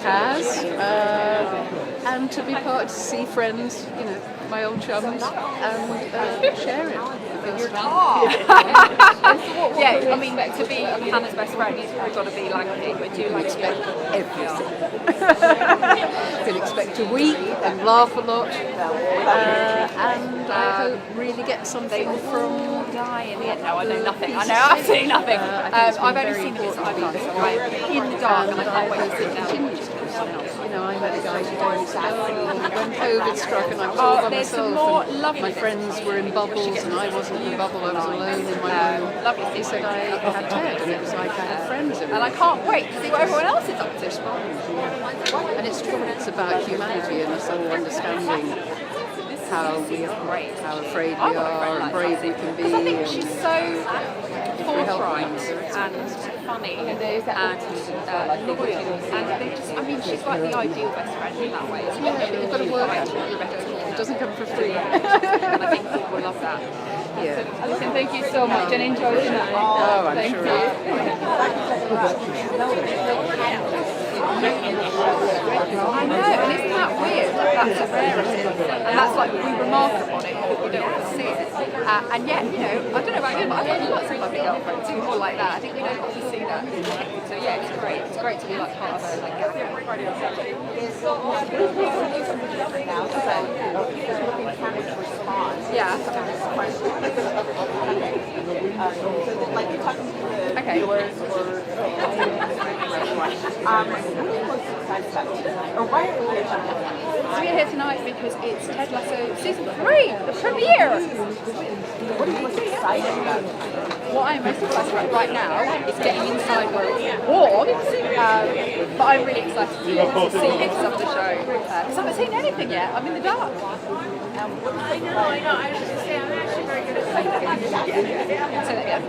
has, and to be part, to see friends, you know, my old chums, and share it. Yeah, I mean, to be Hannah's best friend, you've got to be lanky, but you like Everything. You can expect to weep and laugh a lot, and I hope really get something from. die in the end. No, I know nothing. I know absolutely nothing. I've only seen the bits that I've done, so I'm in the dark and I can't wait to sit down. You know, I met a guy who told me when COVID struck and I was all by myself, and my friends were in bubbles and I wasn't in a bubble, I was alone in my room. He said I had TED and it was like I had friends everywhere. And I can't wait to see what everyone else is up to. And it's true, it's about humanity and us all understanding how we are, how afraid we are, and brave we can be. I think she's so forthright and funny and they just, I mean, she's like the ideal best friend in that way. Yeah, you've got to work at it. It doesn't come for free. And I think people will love that. Yeah. Listen, thank you so much and enjoy tonight. Oh, I'm thank sure. you. I know, and isn't that weird? That's a rarity. And that's like, we remark upon it, but we don't often see it. And yet, you know, I don't know about you, but I've got lots of lovely girlfriends who are like that. I think we don't often see that. So yeah, it's great. It's great to be like part of a like gang. Yeah. Like you're talking to the Okay. viewers or or why are we here tonight? We're here tonight because it's Ted Lasso season 3, the premiere. What are you most excited about? What I'm most excited about right now is getting inside where it's warm, but I'm really excited to see some of the show because I haven't seen anything yet. I'm in the dark. I know. I was just saying, I'm actually very good at Say that again.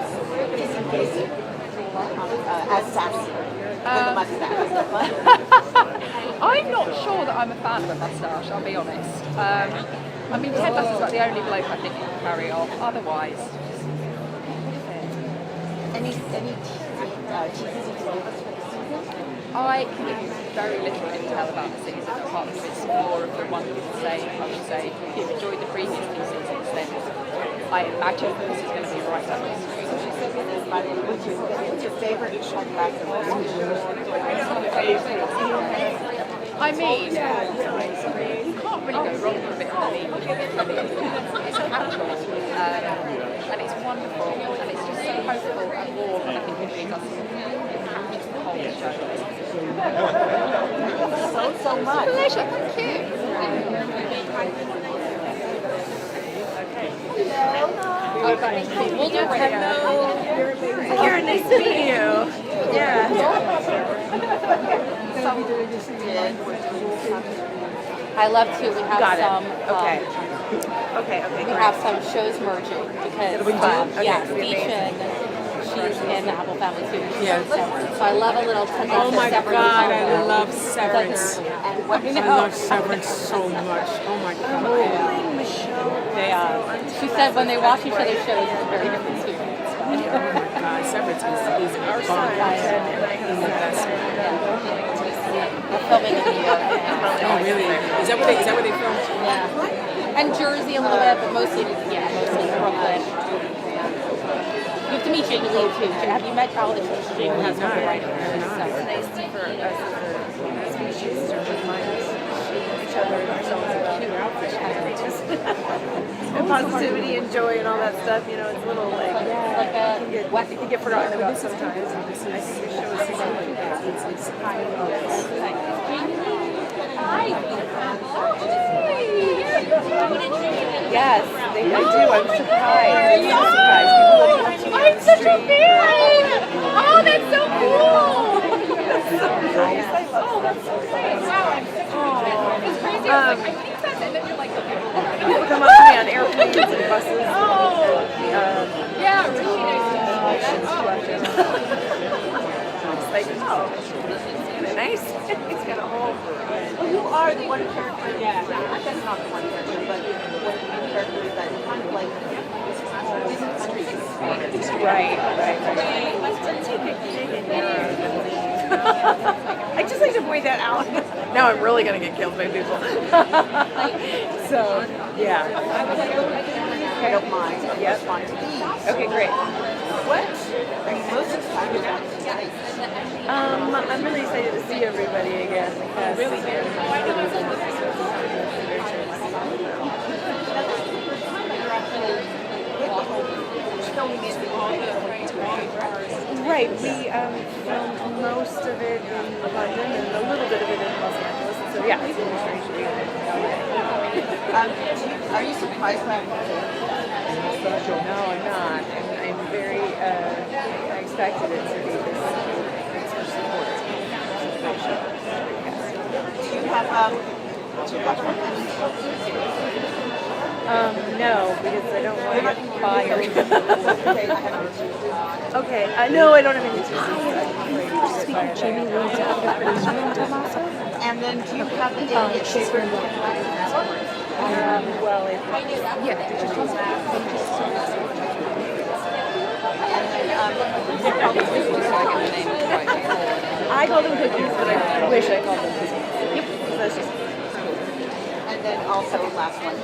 As sassy with the mustache. I'm not sure that I'm a fan of a moustache, I'll be honest. I mean, Ted Lasso's like the only bloke I think who can carry off. Otherwise, Any cheesy flavors for the season? I can give you very little intel about the season, apart from it's more of the one people say, I would say, if you've enjoyed the previous 2 seasons, then I imagine this is going to be right up your street. What's your favorite Ted Lasso? I mean, you can't really go wrong with a bit of meat. It's natural, and it's wonderful, and it's just so hopeful and warm, and I think it really does just the whole show. So much. Pleasure, thank you. We'll do radio. Here, nice to meet you. Yeah. I love to. We have Got it. some. Okay. We have some shows merging because Deisha, she's in the Apple family too. Yes. So I love a little. Oh my God, I love Severance. I love Severance so much. Oh my God. They she said when they watch each other's shows, it's a very different experience. Oh my God, Severance is our son. He's the best. We're filming in New York. Oh really? Is that where they filmed? Yeah. And Jersey a little bit, but mostly Brooklyn. You have to meet Jamie Lee too. Have you met all the Jamie Lee? I have not. Nice for us as species to remind each other and ourselves about and positivity and joy and all that stuff. You know, it's a little like it can get forgotten about sometimes. I think your show is it's high and low. Yes, I do. I'm surprised. I'm such a fan! Oh, that's so cool! That's so nice. I love That's so great. Wow, I'm such a fan. It's crazy. I was like, I think that's it. And then you're like, people come up to me on airplanes and buses. yeah, really nice to It's like, nice. It's got a whole. Well, you are the one character. Yeah. That's not the one character, but one character that kind of like Right. I just like to point that out. Now I'm really going to get killed by people. So, yeah. I don't mind. Yep. Respond to these. Okay, great. What are you most excited about tonight? I'm really excited to see everybody again because right, we filmed most of it in London and a little bit of it in Los Angeles. So yeah, it's really strange to be in Are you surprised by what No, I'm not. I'm very, I expected it to be this support. do you have No, because I don't want to get fired. okay, Okay, no, I don't have any excuses. Jamie Lee's out of the room, Tommaso. and then do you have any favorite Well, if I call them cookies, but I wish I called them cookies. Yep. That's just and then also last one,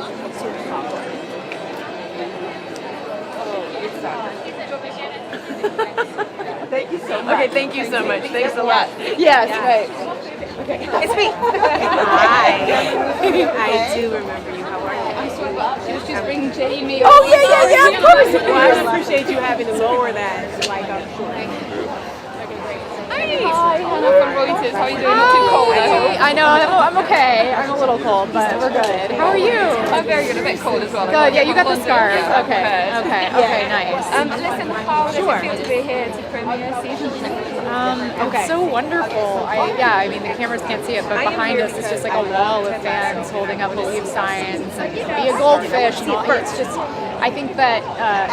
thank you so much. okay, thank you so much. Thanks a lot. Yes, right. Okay. It's me. Hi. I do remember you. How are you? She was just bringing Jamie. Oh, yeah, of course. Well, I appreciate you having to lower that. Like, I'm sure. Hi, Hannah from Reuters. How are you doing? Not too cold, I hope. I know, I'm okay. I'm a little cold, but we're good. How are you? I'm very good. A bit cold as well. Good, yeah, you got the scarf. Yeah, Okay, nice. Listen, how does it feel to be here to premiere season 2? It's so wonderful. I mean, the cameras can't see it, but behind us is just like a wall of fans holding up believe signs and be a goldfish. And all. It's just, I think that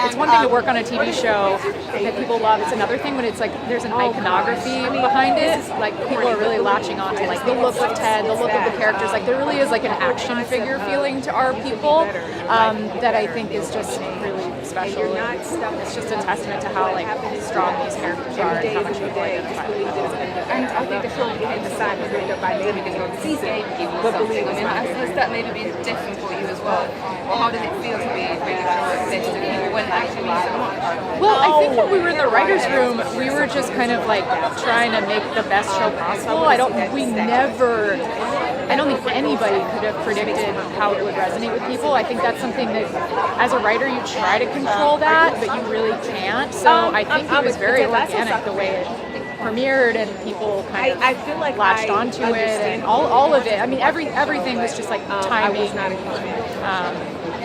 it's one thing to work on a TV show that people love. It's another thing when it's like there's an iconography behind it. Like people are really latching on to like the look of Ted, the look of the characters. Like there really is like an action figure feeling to our people that I think is just really special. It's just a testament to how like strong these characters are and how much people identify with them. And I think the film behind the sign was written by the beginning of the season. But believe me, has that maybe been different for you as well? Or how did it feel to be really this to people when actually so much? Well, I think when we were in the writers' room, we were just kind of like trying to make the best show possible. I don't think anybody could have predicted how it would resonate with people. I think that's something that, as a writer, you try to control that, but you really can't. So I think it was very organic the way it premiered and people kind of feel like latched onto it and all of it. I mean, everything was just like timing.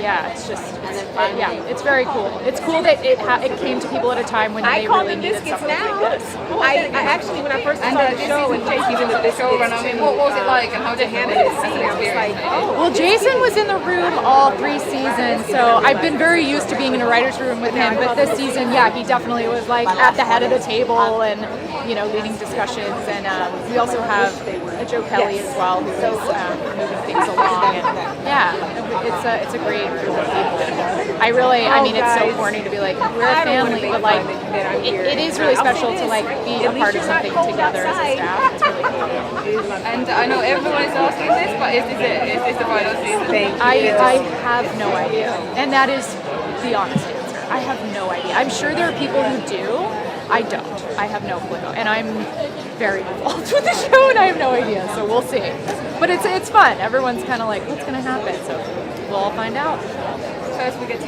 It's just, it's very cool. It's cool that it came to people at a time when they really needed something like this. I actually, when I first saw the show and Jason was the showrunner, I mean, what was it like and how did Hannah see it? I was like, Well, Jason was in the room all 3 seasons, so I've been very used to being in a writer's room with him, but this season, he definitely was like at the head of the table and, leading discussions. And we also have Joe Kelly as well, who was moving things along. And it's a great group of people. I mean, it's so corny to be like, we're a family, but like, it is really special to like be a part of something together as a staff. It's really cool. And I know everyone is asking this, but is this it? Is this the final season? I have no idea. And that is the honest answer. I have no idea. I'm sure there are people who do. I don't. I have no clue. And I'm very involved with the show and I have no idea. So we'll see. But it's fun. Everyone's kind of like, what's going to happen? So we'll all find out. First we get to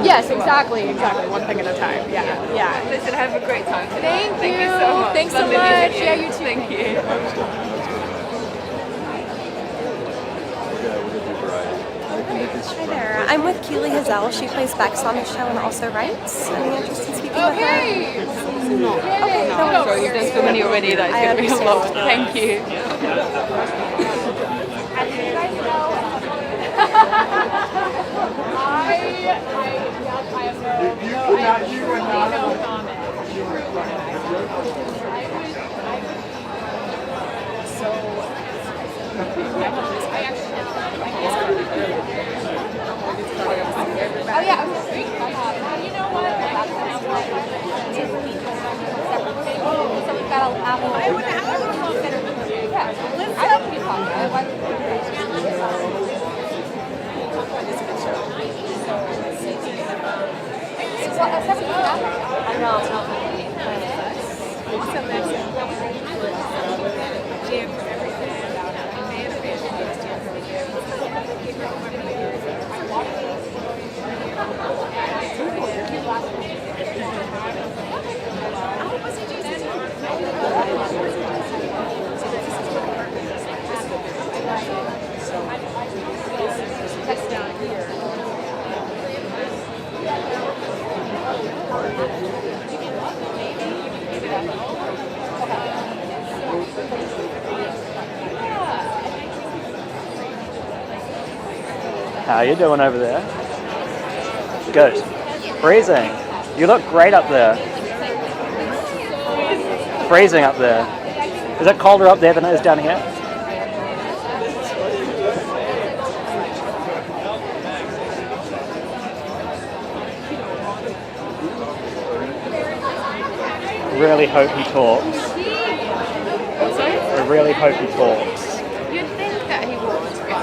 Yes, exactly. One thing at a time. Yeah. Listen, have a great time today. Thank you so much. Thanks so Lovely much. meeting you. Yeah, you too. Thank you. Hi there. I'm with Keely Hazel. She plays Bex on the show and also writes. Any interest in speaking with her? Hey. No. Okay, no I'm sure you've done so many already that it's going to be a lot. Thank you. So we've got a How you doing over there? Good. Freezing. You look great up there. Freezing up there. Is it colder up there than it is down here? Really hope he talks. I really hope he talks. You'd think that he would, but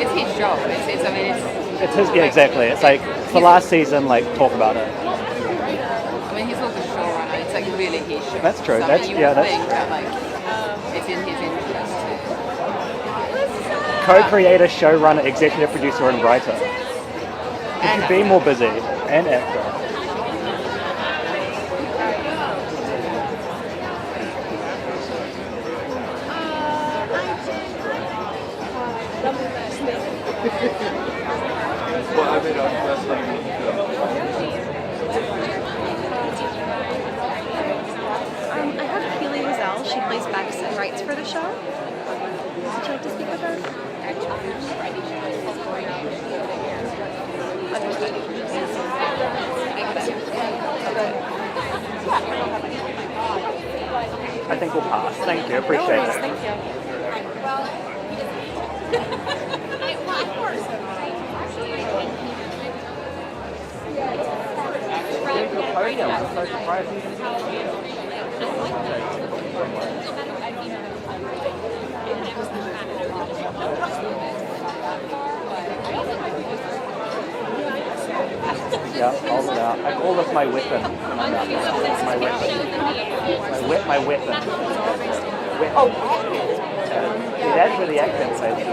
it's his job. It's his, yeah, exactly. It's like for last season, like talk about it. I mean, he's also showrunner. It's like really his show. That's true. So, That's you yeah. would That's think that like it's in his interest. co-creator, showrunner, executive producer, and writer. Could you be more busy? And actor. I have Keely Wiesel. She plays Bex and writes for the show. Would you like to speak with her? I think we'll pass. Thank you. Appreciate it. Thank you. Podium. I'm so surprised. Yeah, hold it out. I call this my weapon. My weapon. My weapon. Oh, see, that's where the accent plays.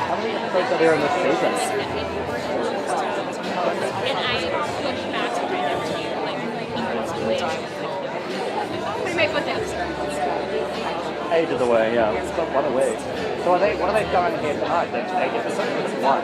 How many episodes are there in this season? Ages away, yeah. It's got one away. So what are they showing here tonight? That's 8 episodes. One.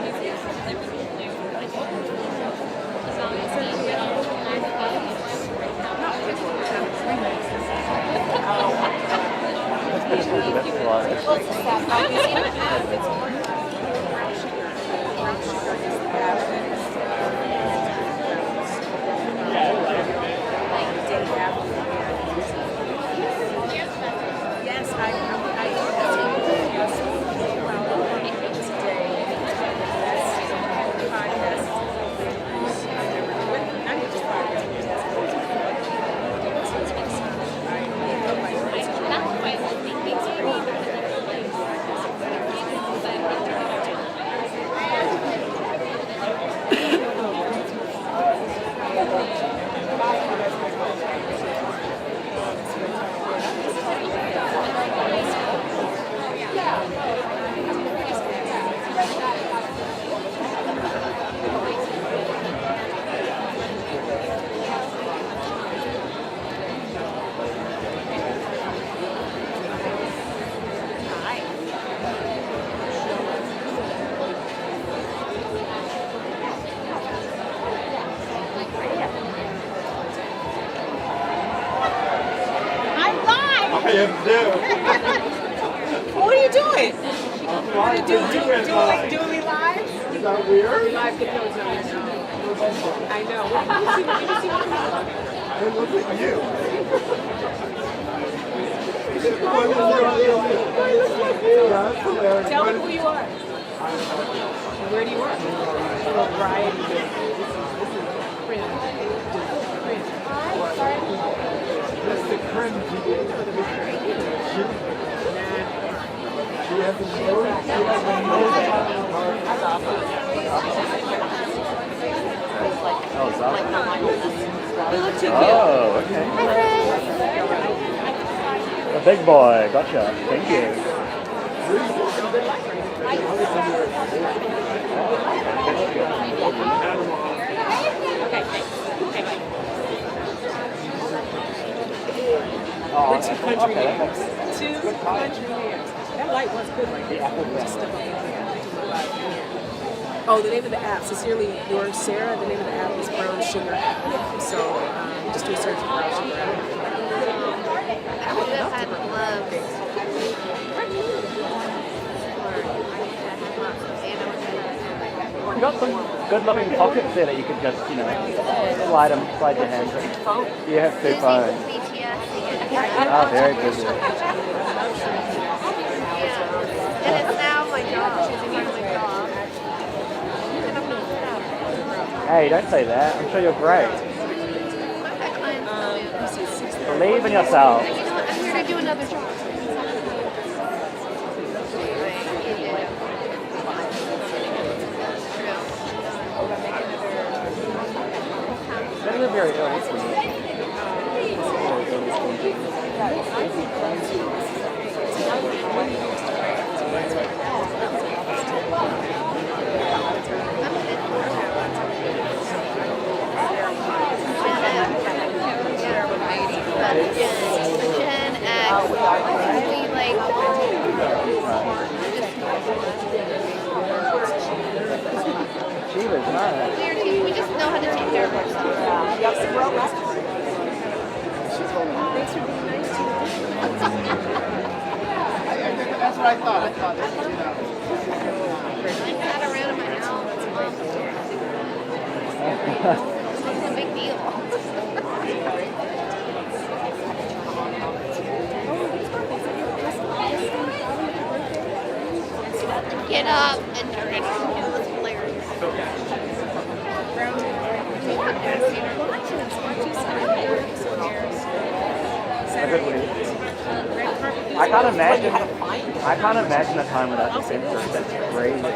What are you doing? What are you doing? Doing me live? Is that weird? Live videos on your show. I know. It looks like you. That's hilarious. Tell me who you are. Where do you work? Variety. That's the cringe. She has the nose. She has the nose. Oh, is that? You look too cute. Oh, okay. The big boy, gotcha. Thank you. We're two country names. Two country names. That light was good right there. Oh, the name of the app, Sincerely Yours, Sarah. The name of the app is Brown Sugar app. So just do a search for Brown Sugar app. I would have had love. You got some good-looking pockets there that you could just, slide your hands in. You have two phones. Oh, very good. And it's now my job. It's part of my job. Hey, don't say that. I'm sure you're great. Believe in yourself. You know what? I'm here to do another job. That is very ill. Gen X, we like Sheila's nice. we just know how to take care of ourselves. That's what I thought. I thought that I sat around in my house. It's a big deal. Get up and turn it on. It's hilarious. I can't imagine a time without the censor. That's crazy.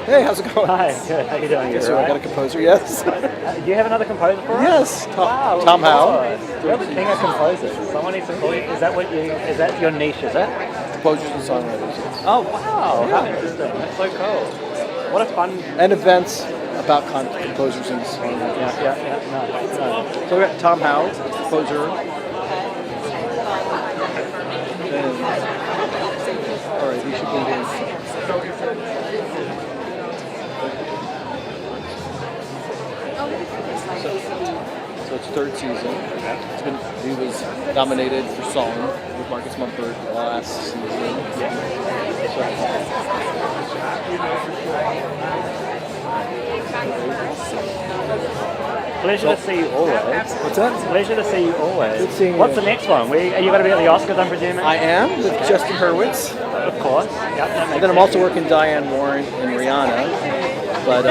Hey, how's it going? Hi, good. How you doing? Guess You who? I all got a right? composer, yes. Do you have another composer for us? Yes, Wow, Tom Howe. You're the king of composers. Someone needs to call you. Is that your niche, is it? Composers and songwriters, yes. Oh, wow. How interesting. That's so cool. What a fun... And events about composers and songwriters. Yeah. No. So we got Tom Howe, composer. And, all right, he should be here. So it's third season. He was nominated for song with Marcus Mumford last season. Pleasure to see you always. What's that? Pleasure to see you always. Good seeing you. What's the next one? Are you going to be at the Oscars, I'm presuming? I am with Justin Hurwitz. Of course. Yep, And then I'm also working Diane Warren and Rihanna, but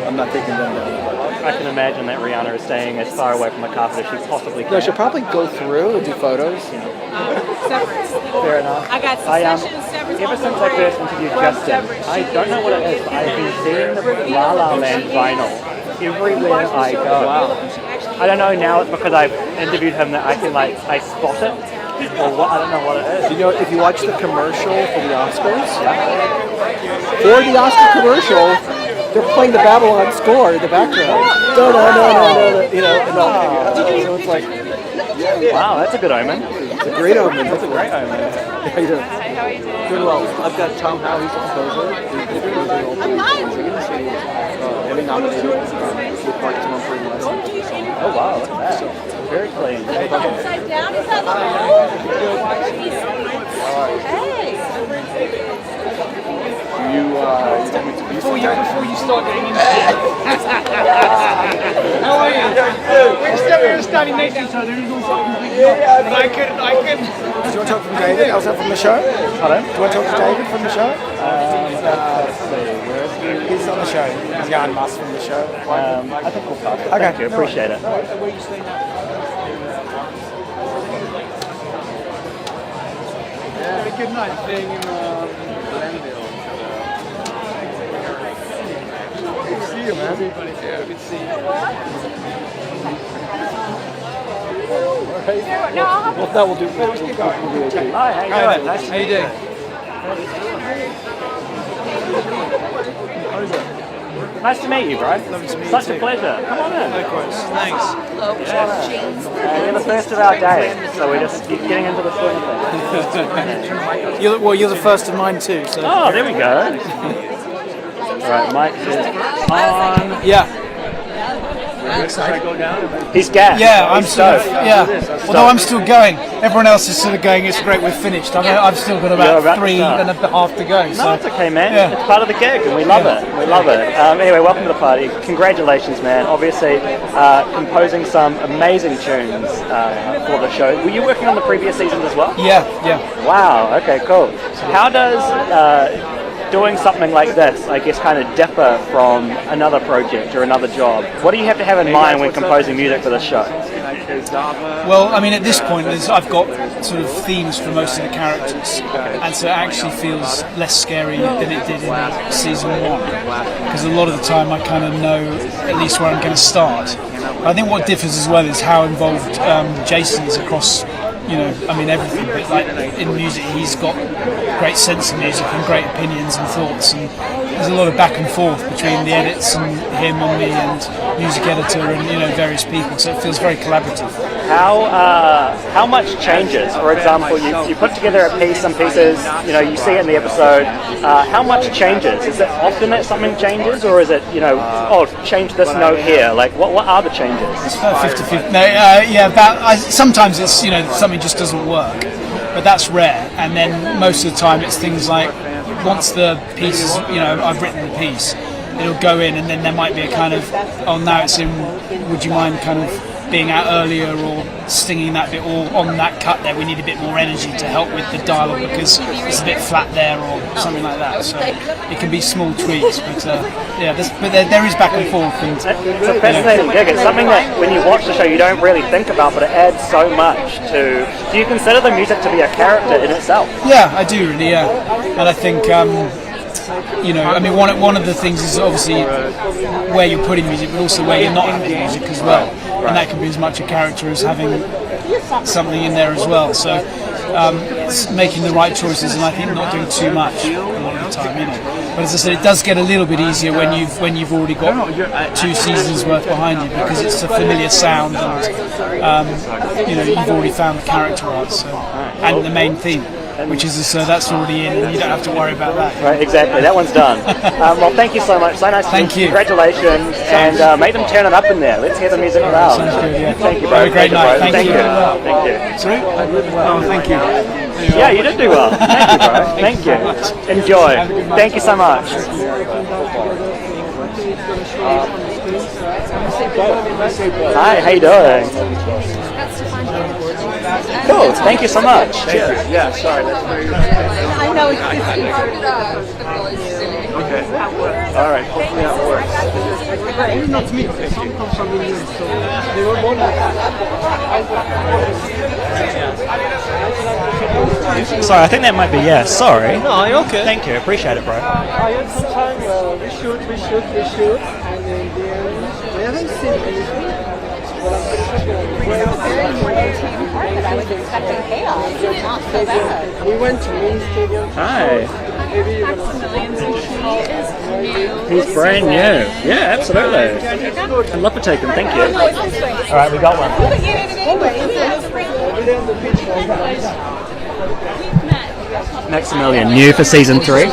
I'm not taking them down. I can imagine that Rihanna is staying as far away from the carpet as she possibly can. No, she'll probably go through and do photos. Fair enough. I got succession, severance. Ever since I first interviewed Justin, I don't know what it is, but I've been seeing the La La Land vinyl everywhere I go. Wow. I don't know now it's because I've interviewed him that I can I spot it, or what, I don't know what it is. You know, if you watch the commercial for the Oscars, for the Oscar commercial, they're playing the Babylon score in the background. No, you know, and all. So it's like, wow, that's a good omen. It's a great omen. That's a great omen. How you doing? Hi, how are you doing? Doing well. I've got Tom Howe, he's the composer. Emmy nominated with Marcus Mumford. Oh wow, look at that. Very clean. Upside down, is that Before you start getting into it. How are you? We're standing next to each other. It was all completely off. But I couldn't. Do you want to talk from David? Also from the show? Pardon? Do you want to talk to David from the show? Let's see, where is he? He's on the show. He's Jan Musk from the show. I think we'll pass it. Okay. Thank you, appreciate it. Had a good night being in Glenville. Good to see you, man. Yeah, good to see you. Well, that will do. Hi, how you doing? Nice to How you meet doing? Nice to meet you, bro. Lovely to meet you Such too. a pleasure. Come on in. Likewise. Thanks. You're the first of our day, so we're just getting into the swing thing. You're the first of mine too. So. Oh, there we go. Right, Mike is on. Yeah. He's gassed. Yeah, I'm He's sort of, stoked. yeah. Although I'm still going. Everyone else is sort of going, it's great, we're finished. I've still got You're about about to 3 start. and a half to go. No, So. it's okay, man. Yeah. It's part of the gig, and we love it. We love it. Anyway, welcome to the party. Congratulations, man. Obviously, composing some amazing tunes for the show. Were you working on the previous seasons as well? Yeah. Wow. Okay, cool. How does doing something like this, I guess, kind of differ from another project or another job? What do you have to have in mind when composing music for this show? Well, I mean, at this point, I've got sort of themes for most of the characters, and so it actually feels less scary than it did in season 1, because a lot of the time I kind of know at least where I'm going to start. I think what differs as well is how involved Jason is across, everything. But like in music, he's got great sense of music and great opinions and thoughts, and there's a lot of back and forth between the edits and him and me and music editor and various people. So it feels very collaborative. How much changes? For example, you put together a piece, some pieces, you see it in the episode. How much changes? Is it often that something changes, or is it change this note here? Like what are the changes? It's about 50-50. No, sometimes it's something just doesn't work, but that's rare. And then most of the time it's things like once the piece is, I've written the piece, it'll go in, and then there might be a kind of, now it's in, would you mind kind of being out earlier or stinging that bit, or on that cut there we need a bit more energy to help with the dialogue because it's a bit flat there or something like that. So it can be small tweaks, but there is back and forth. And, it's a fascinating gig. It's something that when you watch the show you don't really think about, but it adds so much to. Do you consider the music to be a character in itself? Yeah, I do really. Yeah, and I think. One of the things is obviously where you're putting music, but also where you're not having music as well, and that can be as much a character as having something in there as well. So it's making the right choices, and I think not doing too much a lot of the time. But as I said, it does get a little bit easier when you've already got 2 seasons worth behind you, because it's a familiar sound, and you've already found the character art and the main theme. which is so that's already in, and you don't have to worry about that. Right, exactly. That one's done. Well, thank you so much. So nice. Thank you. Congratulations, and make them turn it up in there. Let's hear the music loud. Thank you, bro. Have a great night. Thank you. Thank you. Sorry? Oh, thank you. Yeah, you did do well. Thank you, bro. Thank you. Enjoy. Thank you so much. Hi, how you doing? Cool. Thank you so much. Yeah, sorry. That's very. I know it's Okay. All right. Hopefully that works. Not me. Some come from England, so they were born Sorry, I think that might be yes. Sorry. No, you're okay. Thank you. Appreciate it, bro. I had some time, we shoot, and in the end, we haven't seen anything. But I'm pretty sure I was expecting chaos. It's not so bad. we went to Main Stadium. Hi. Maybe you're gonna He's brand new. Yeah, absolutely. I'd love to take him. Thank you. All right, we got one. Maximilian, new for season 3.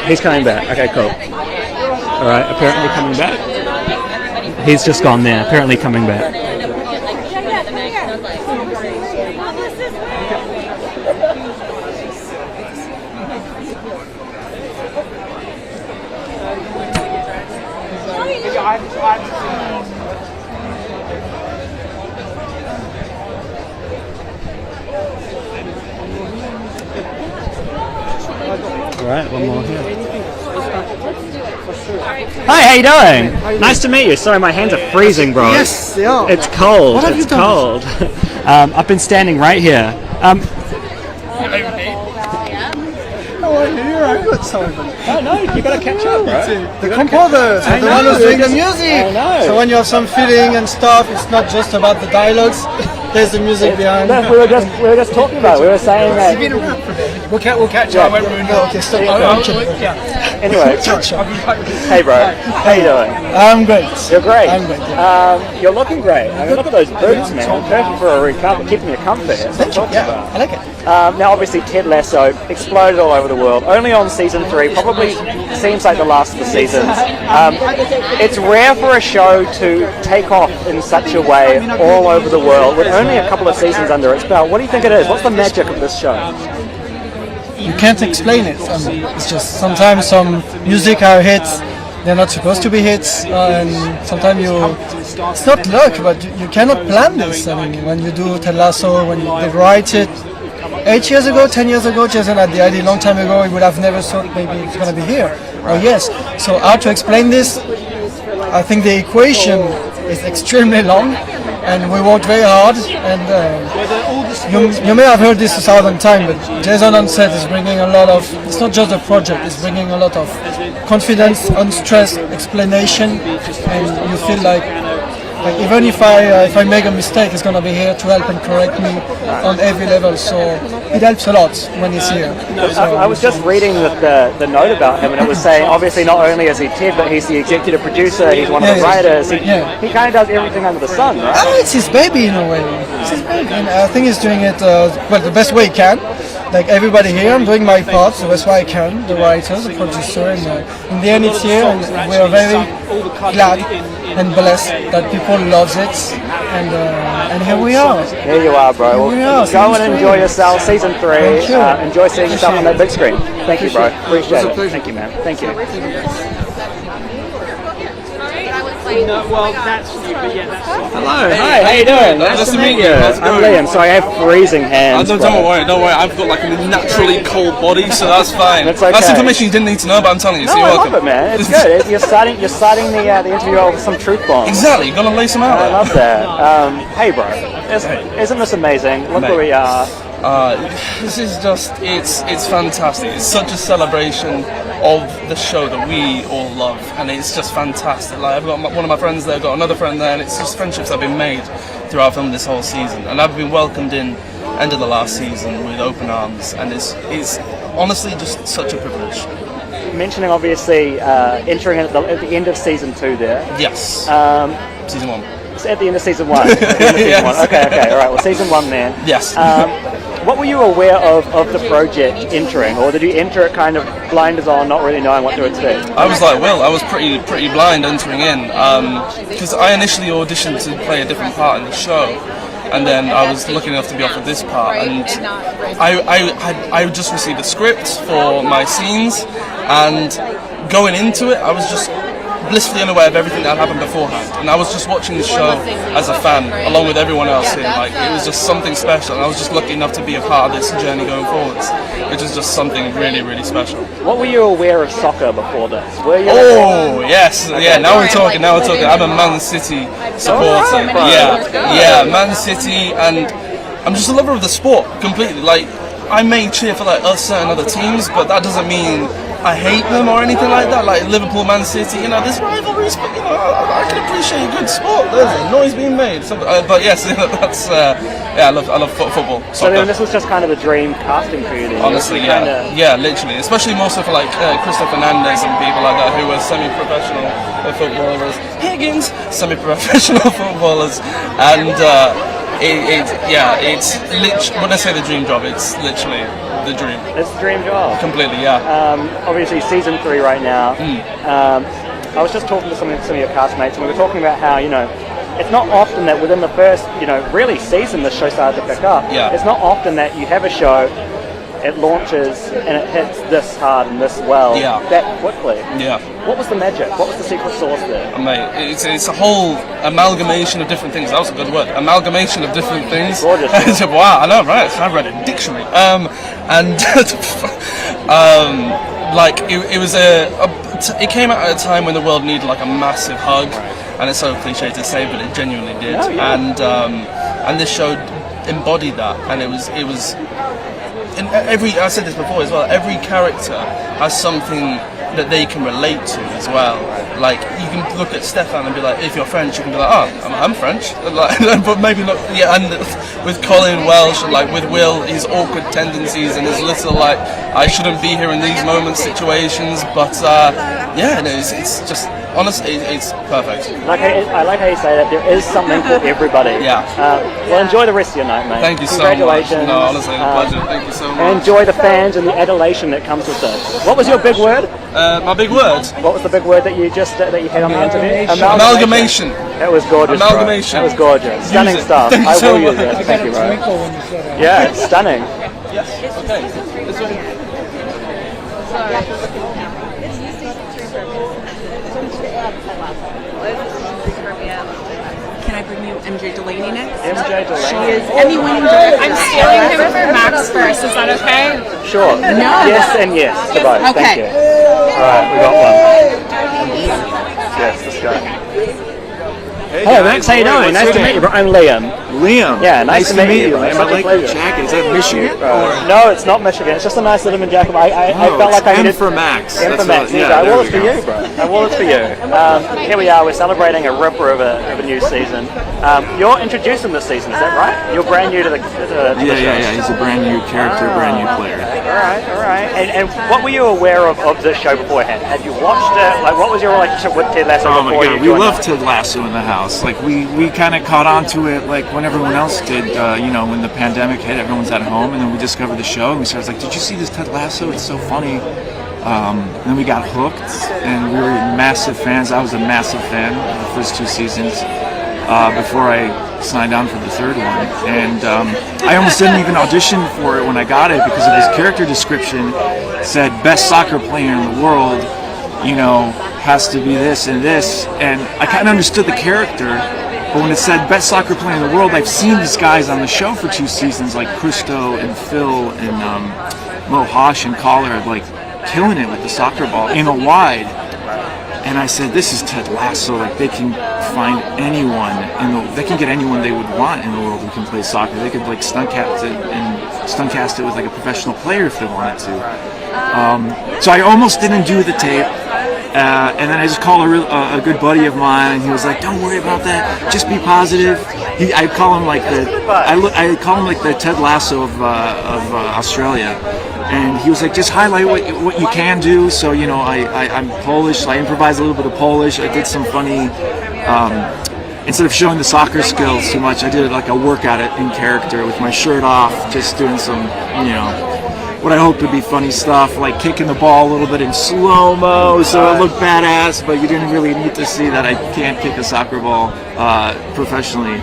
He's coming back. Okay, cool. All right, apparently coming back. He's just gone there. Apparently coming back. All right, one more here. Hi, how you doing? Nice to meet you. Sorry, my hands are freezing, bro. Yes, they are. It's cold. What have you It's done? cold. I've been standing right here. Here I got some. Oh no, you gotta catch up, right? The composer, so the one who's doing the music. I know. So when you have some feeling and stuff, it's not just about the dialogues. There's the music behind. No, we were just talking about it. We were saying that. We'll catch up when we're in the Okay, stop. Anyway, hey bro, how you doing? I'm great. You're great. I'm great. You're looking great. I mean, look at those boots, man. Perfect for a recovery, keeping you comfy. That's what I'm talking about. I like it. Now, obviously, Ted Lasso exploded all over the world. Only on season 3. Probably seems like the last of the seasons. It's rare for a show to take off in such a way all over the world with only a couple of seasons under its belt. What do you think it is? What's the magic of this show? You can't explain it. It's just sometimes some music are hits, they're not supposed to be hits, and sometimes it's not luck, but you cannot plan this. I mean, when you do Ted Lasso, when they write it 8 years ago, 10 years ago, Jason had the idea a long time ago, he would have never thought maybe it's going to be here. Or yes. So how to explain this? I think the equation is extremely long, and we worked very hard, and you may have heard this 1,000 times, but Jason on set is bringing a lot of, it's not just a project, it's bringing a lot of confidence, unstressed explanation, and you feel like even if I make a mistake, he's going to be here to help and correct me on every level, so it helps a lot when he's here. I was just reading the note about him, and it was saying obviously not only is he Ted, but he's the executive producer, he's one of the writers, he kind of does everything under the sun, right? It's his baby in a way. It's his baby. And I think he's doing it the best way he can. Like everybody here, I'm doing my part the best way I can, the writer, the producer, and in the end it's here, and we are very glad and blessed that people loves it, and here we are. Here you are, bro. Well, go and enjoy yourself, season 3. Thank you. Enjoy seeing yourself on that big screen. Thank you, bro. Appreciate it. Thank you, man. Thank you. Hello. Hi. How you doing? Nice to meet you. I'm Liam. Sorry, I have freezing hands. Don't worry. I've got like a naturally cold body, so that's fine. That's okay. That's information you didn't need to know, but I'm telling you. No, so you're I welcome. love it, man. It's good. You're starting the interview off with some truth bombs. Exactly. You're gonna lay some out. I love that. Hey, bro. Isn't this amazing? Look where we are. This is just, it's fantastic. It's such a celebration of the show that we all love, and it's just fantastic. Like, I've got one of my friends there, I've got another friend there, and it's just friendships that have been made throughout film this whole season. And I've been welcomed in end of the last season with open arms, and it's honestly just such a privilege. Mentioning obviously entering at the end of season 2 there. Yes. Season 1. At the end of season 1. Okay, all right. Well, season 1 then. Yes. what were you aware of the project entering, or did you enter it kind of blinders on, not really knowing what to expect? I was like Will. I was pretty blind entering in because I initially auditioned to play a different part in the show, and then I was lucky enough to be offered this part, and I just received a script for my scenes, and going into it, I was just blissfully unaware of everything that had happened beforehand, and I was just watching the show as a fan along with everyone else here. Like, it was just something special, and I was just lucky enough to be a part of this journey going forwards, which is just something really, really special. What were you aware of soccer before this? Were you yes, yeah, now we're talking. I'm a Man City supporter. Yeah, Man City, and I'm just a lover of the sport completely. Like, I may cheer for like certain other teams, but that doesn't mean I hate them or anything like that. Like Liverpool, Man City, you know, there's rivalries, but you know, I can appreciate a good sport. There's a noise being made. But yes, that's I love football. So then this was just kind of a dream casting for you. Honestly, yeah, literally, especially more so for like Christopher Fernandez and people like that who are semi-professional footballers. Higgins, semi-professional footballers, and it's literally, when I say the dream job, it's literally the dream. It's the dream job. Completely, yeah. Obviously, season 3 right now. I was just talking to some of your castmates, and we were talking about how, you know, it's not often that within the first, you know, really season the show started to pick up. Yeah. It's not often that you have a show, it launches and it hits this hard and this well that quickly. Yeah. What was the magic? What was the secret sauce there? Mate, it's a whole amalgamation of different things. That was a good word. Amalgamation of different things. Gorgeous. Wow, I know, right? I've read a dictionary. Like it came out at a time when the world needed like a massive hug, and it's so cliche to say, but it genuinely did. Oh, yeah. And this show embodied that, and it was. In I said this before as well, every character has something that they can relate to as well. Like, you can look at Stefan and be like, if you're French, you can be like, oh, I'm French, like, but maybe not. Yeah, and with Colin Welsh, like with Will, his awkward tendencies and his little like, I shouldn't be here in these moments situations, but it's just, honestly, it's perfect. I like how you say that there is something for everybody. Yeah. Well, enjoy the rest of your night, mate. Thank you so much. Congratulations. No, honestly, a pleasure. Thank you so much. And enjoy the fans and the adulation that comes with this. What was your big word? My big word? What was the big word that you just that you had on the interview? Amalgamation. That was gorgeous. Amalgamation. Bro. That was gorgeous. Stunning stuff. I will use it. Thank you, bro. Yeah, it's stunning. Yes. Okay. This way. Can I bring you MJ Delaney next? MJ Delaney. She is Emmy-winning director. I'm stealing him for Max first. Is that okay? Sure. No. Yes and yes to both. Okay. Thank you. All right, we got one. Yes, let's go. Hey Hello, guys. Max. How you doing? Nice to meet you, bro. I'm Liam. Liam. Yeah, nice to meet you. Liam. I like your jacket. Is that Michigan? No, it's not Michigan. It's just a nice Letterman jacket. I felt like I needed... M for Max. M for Max. I wore it for you, bro. I wore it for you. Here we are. We're celebrating a ripper of a new season. You're introducing this season, is that right? You're brand new to the show. Yeah. He's a brand new character, brand new player. All right. And what were you aware of this show beforehand? Had you watched it? Like, what was your relationship with Ted Lasso before you joined? We love Ted Lasso in the house. Like, we kind of caught on to it like when everyone else did, when the pandemic hit, everyone's at home, and then we discovered the show, and we started like, did you see this Ted Lasso? It's so funny. And then we got hooked, and we were massive fans. I was a massive fan of the first 2 seasons before I signed on for the third one. And I almost didn't even audition for it when I got it because of his character description. It said, best soccer player in the world, has to be this and this. And I kind of understood the character. But when it said best soccer player in the world, I've seen these guys on the show for 2 seasons, like Christo and Phil and Mo Hosh and Collar, like killing it with the soccer ball in a wide. And I said, this is Ted Lasso. Like, they can find anyone, they can get anyone they would want in the world who can play soccer. They could like stuntcast it with like a professional player if they wanted to. So I almost didn't do the tape. And then I just called a good buddy of mine, and he was like, "Don't worry about that. Just be positive." I call him like the Ted Lasso of Australia, and he was like, "Just highlight what you can do." So I'm Polish. So I improvised a little bit of Polish. I did some funny instead of showing the soccer skills too much, I did like a workout in character with my shirt off, just doing some, what I hope would be funny stuff, like kicking the ball a little bit in slow-mo so it looked badass, but you didn't really need to see that I can't kick a soccer ball professionally.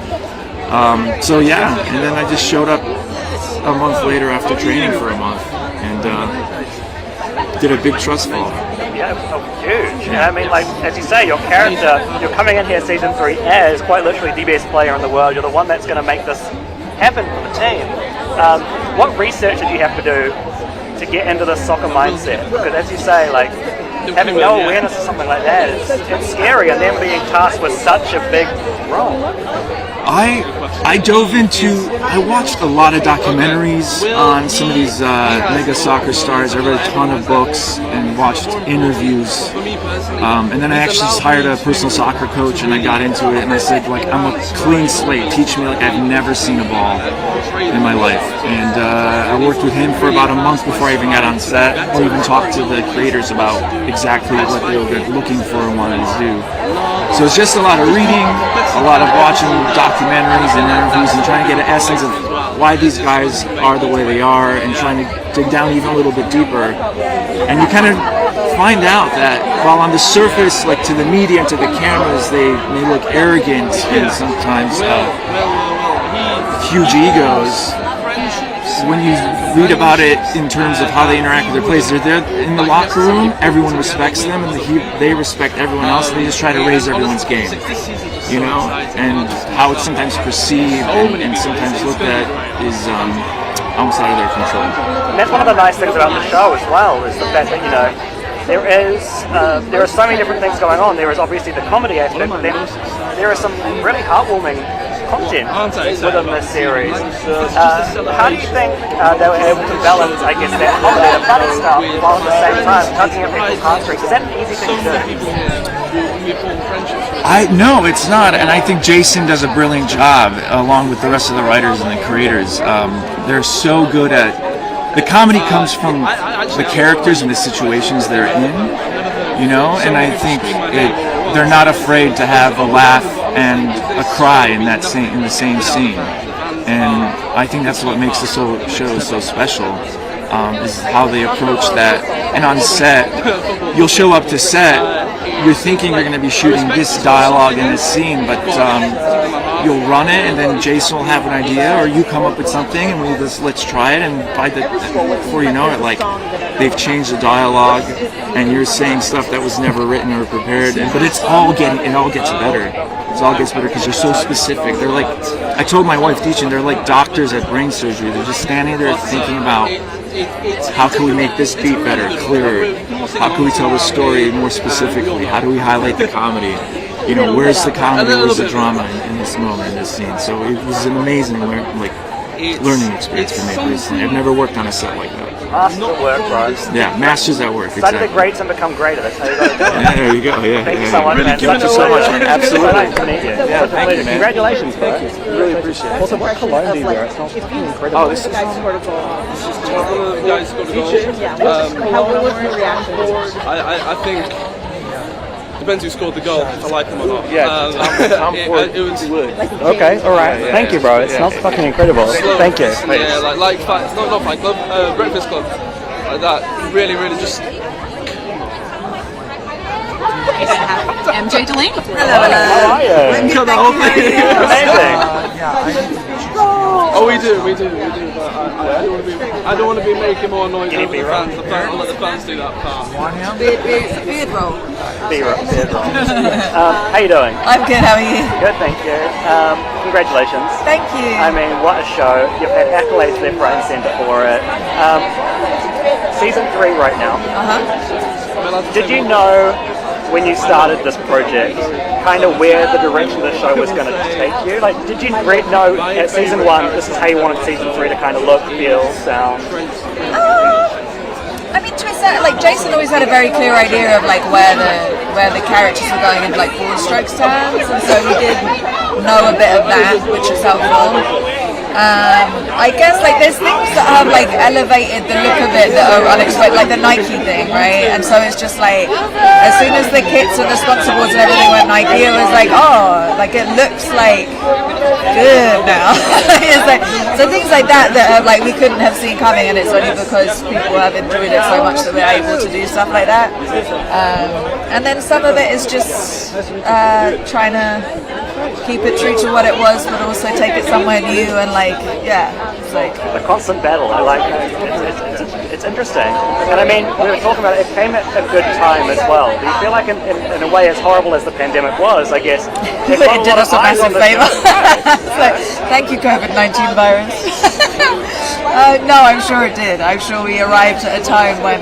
So yeah, and then I just showed up a month later after training for a month and did a big trust fall. Yeah, huge. And I mean, like, as you say, your character, you're coming in here season 3 as quite literally the best player in the world. You're the one that's going to make this happen for the team. What research did you have to do to get into the soccer mindset? Because as you say, like, having no awareness of something like that, it's scary, and then being tasked with such a big role. I watched a lot of documentaries on some of these mega soccer stars. I read a ton of books and watched interviews. And then I actually just hired a personal soccer coach and I got into it and I said, like, I'm a clean slate. Teach me like I've never seen a ball in my life. And I worked with him for about a month before I even got on set or even talked to the creators about exactly what they were looking for and wanted to do. So it's just a lot of reading, a lot of watching documentaries and interviews and trying to get an essence of why these guys are the way they are and trying to dig down even a little bit deeper. And you kind of find out that while on the surface, like to the media and to the cameras, they may look arrogant and sometimes huge egos. When you read about it in terms of how they interact with their players, they're there in the locker room, everyone respects them and they respect everyone else, and they just try to raise everyone's game, and how it's sometimes perceived and sometimes looked at is almost out of their control. And that's one of the nice things about the show as well, is the fact that, there are so many different things going on. There is obviously the comedy aspect, but then there are some really heartwarming content within this series. How do you think they were able to balance, I guess, that comedy and funny stuff while at the same time tugging at people's heartstrings? Is that an easy thing to do? No, it's not, and I think Jason does a brilliant job along with the rest of the writers and the creators. They're so good at the comedy comes from the characters and the situations they're in, and I think they're not afraid to have a laugh and a cry in the same scene, and I think that's what makes the show so special, is how they approach that. And on set, you'll show up to set, you're thinking you're going to be shooting this dialogue in this scene, but you'll run it, and then Jason will have an idea, or you come up with something, and let's try it, and before you know it, like, they've changed the dialogue, and you're saying stuff that was never written or prepared, but it all gets better. It all gets better because they're so specific. They're like, I told my wife teaching, they're like doctors at brain surgery. They're just standing there thinking about how can we make this beat better, clearer? How can we tell the story more specifically? How do we highlight the comedy? Where's the comedy, where's the drama in this moment, in this scene? So it was an amazing learning experience for me personally. I've never worked on a set like that. Masters at work, bro. Yeah, masters at work. Study the greats and become greater. That's how you got to do it. Yeah, there you go. Yeah, thank you so much, man. Thank you so much, man. Absolutely. Nice to meet you. Yeah, thank you, man. Congratulations, bro. Really appreciate it. Also, what cologne do you wear? It smells fucking incredible. Oh, this is How was your reaction? I think depends who scored the goal, if I like them or not. Yeah, it was okay, alright. Thank you, bro. It smells fucking incredible. Thank you. Yeah, like not Fight Club, Breakfast Club. Like that. Really just. MJ Delaney. Hello. How are you? Got the whole thing. Amazing. Oh, we do. But I don't want to be making more noise over the fans. I'll let the fans do that part. Beard roll. How you doing? I'm good, how are you? Good, thank you. Congratulations. Thank you. I mean, what a show. You've had accolades left, right and centre for it. Season 3 right now. Did you know when you started this project kind of where the direction the show was going to take you? Like, did you know at season 1 this is how you wanted season 3 to kind of look, feel, sound? I mean, to a certain, like, Jason always had a very clear idea of like where the characters were going in like broad strokes terms, and so we did know a bit of that, which is helpful. I guess like there's things that have like elevated the look of it that are unexpected, like the Nike thing, right? And so it's just like as soon as the kits and the sponsor boards and everything went Nike, it was like, oh, like it looks like good now. It's like, so things like that that like we couldn't have seen coming, and it's only because people have enjoyed it so much that we're able to do stuff like that. And then some of it is just trying to keep it true to what it was, but also take it somewhere new and like, yeah, it's like the constant battle. I like it's interesting. And I mean, we were talking about it came at a good time as well. Do you feel like in a way, as horrible as the pandemic was, I guess it did us a massive favour. So, thank you, COVID-19 virus. No, I'm sure it did. I'm sure we arrived at a time when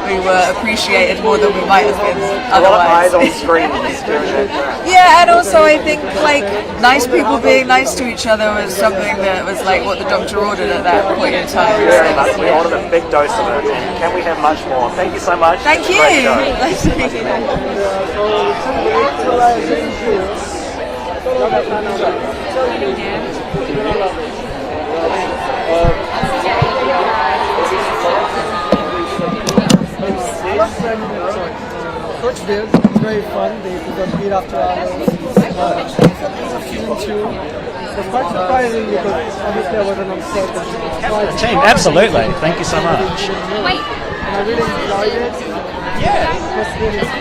we were appreciated more than we might have been otherwise. A lot of eyes on screens during that time. Yeah, and also I think like nice people being nice to each other was something that was like what the doctor ordered at that point in time. Very much. We ordered a big dose of it, and can we have much more? Thank you so much. Thank you. Nice to meet you. Coach did. It's very fun. They got beat after hours. Season 2. It's quite surprising because obviously I wasn't on set. The team, absolutely. Thank you so much. Wait. And I really enjoyed it. Yeah. It was really fun.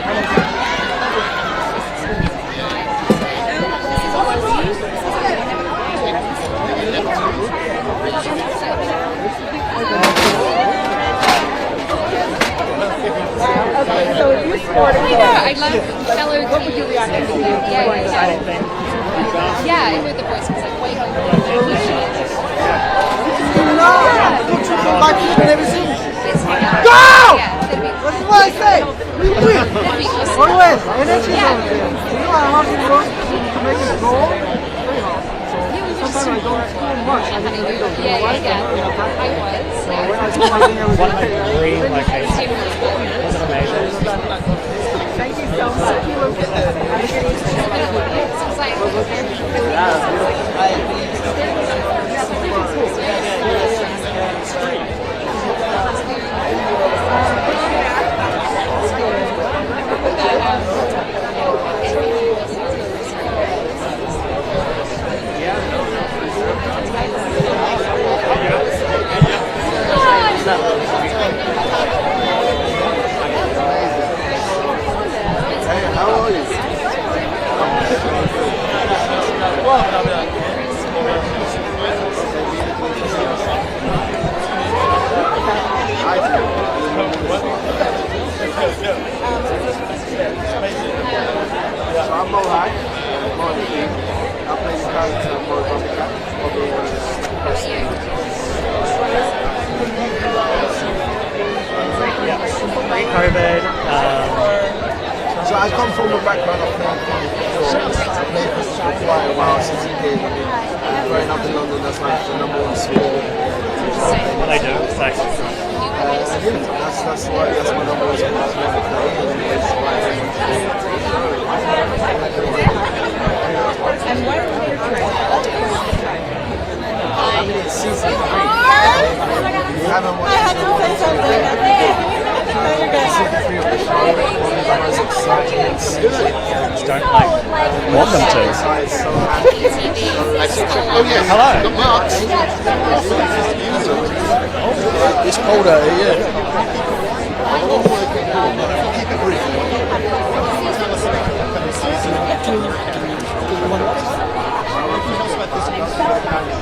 So if you scored I love fellow teams. What would you react to? Yeah, I heard the voice was like way over. Go! That's what I say. We win. Always. Energy is on there. You know how hard it was to make it goal? Very hard. Sometimes I don't score much. I just need to Yeah. I was. So when I score, I think I was One of the green locations. Was it amazing? Thank you so much. How are you? I'm Mohak. I play the character for Pre-COVID. So I come from a background of playing films. I played for quite a while since a kid. Growing up in London, that's like the number one sport. What I do, it's like that's my number one sport. And when did you I mean, it's season 3. You haven't watched season 3 of the show. One of the most exciting season. just don't like want them to. Hello. It's cold out here, yeah.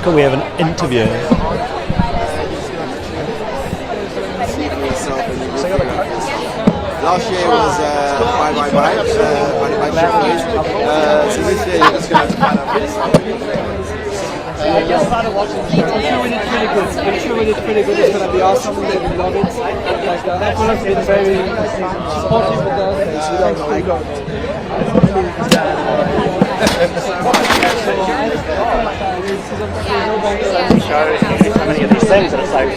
Cool, we have an interview. Last year was Bye Bye Bye, so this year you're just going to find out. I just started watching the show. I'm sure when it's really good. I'm sure when it's really good, it's going to be awesome. They will love it. Like, everyone's been very supportive with us. Thanks for God. shows so many of these things, and it's like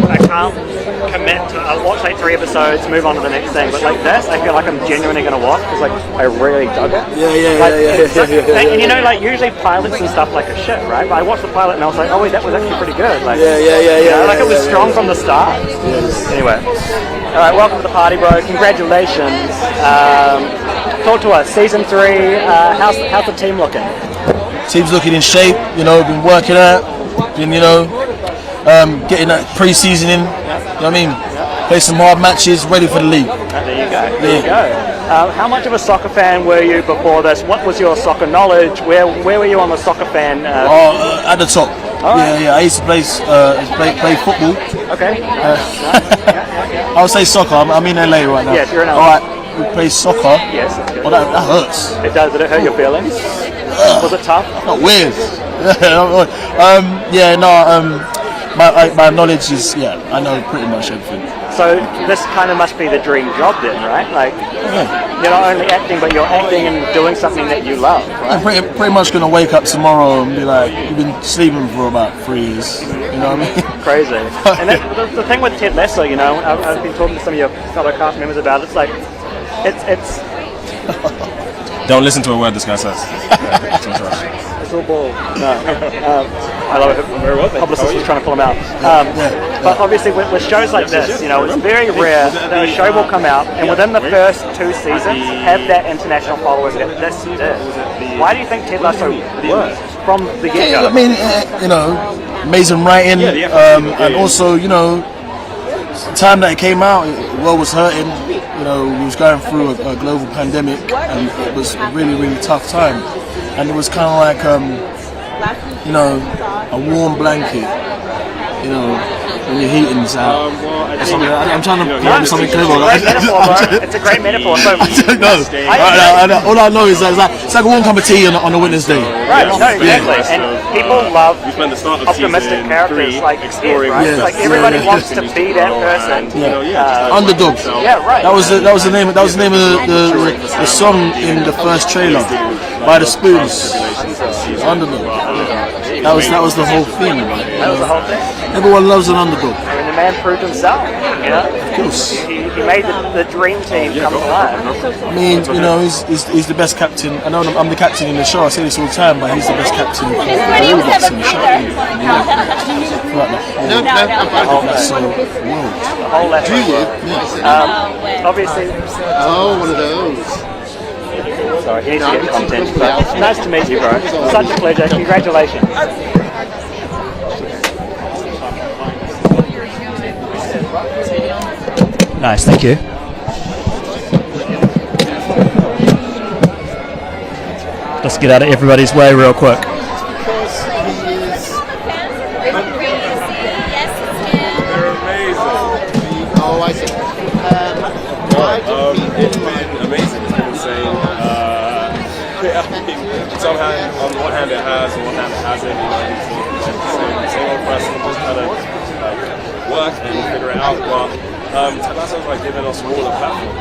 I can't commit to. I'll watch like 3 episodes, move on to the next thing. But like this, I feel like I'm genuinely going to watch because like I really dug it. And you know, like usually pilots and stuff like a shit, right? But I watched the pilot and I was like, oh wait, that was actually pretty good. Like, like it was strong from the start. Anyway, all right, welcome to the party, bro. Congratulations. Talk to us. Season 3. How's the team looking? Team's looking in shape. You know, been working out. Been getting that pre-season in. You know what I mean? Play some hard matches, ready for the league. There you go. There you go. How much of a soccer fan were you before this? What was your soccer knowledge? Where were you on the soccer fan? At the top. Yeah. I used to play football. Okay. I would say soccer. I'm in LA right now. Yes, you're in LA. All right, we play soccer. Yes. Well, that hurts. It does. Did it hurt your feelings? Was it tough? Not weird. My knowledge is I know pretty much everything. So this kind of must be the dream job then, right? Like you're not only acting, but you're acting and doing something that you love, right? I'm pretty much gonna wake up tomorrow and be like, you've been sleeping for about 3 years. You know what I mean? Crazy. And the thing with Ted Lasso, you know, I've been talking to some of your fellow cast members about it. It's like, it's. Don't listen to a word this guy says. It's all ball. No. I love it. Publicist was trying to pull him out. But obviously with shows like this, you know, it's very rare that a show will come out and within the first 2 seasons have that international following that this did. Why do you think Ted Lasso worked from the get-go? I mean, amazing writing, and also, the time that it came out, the world was hurting. We was going through a global pandemic, and it was a really, really tough time. And it was kind of like, a warm blanket, when your heating's out. I'm trying to find something clever. It's a great metaphor. So, all I know is that it's like a warm cup of tea on a winter's day. Right, no, exactly. And people love optimistic characters like Ed, right? Like everybody wants to be that person. Underdog. Yeah, right. That was the name of the song in the first trailer by the Spoons. Underdog. That was the whole thing. That was the whole thing. Everyone loves an underdog. And the man proved himself. Of course. He made the dream team come alive. I mean, he's the best captain. I know I'm the captain in the show. I say this all the time, but he's the best captain for all of us in the show. The whole left. Obviously. Oh, one of those. Sorry, he needs to get content. But nice to meet you, bro. Such a pleasure. Congratulations. Nice, thank you. Let's get out of everybody's way real quick. Oh, I see. It's been amazing. It's been insane. On one hand it has, on one hand it hasn't. Same old person, just kind of work and figure it out. But Ted Lasso's giving us all a platform.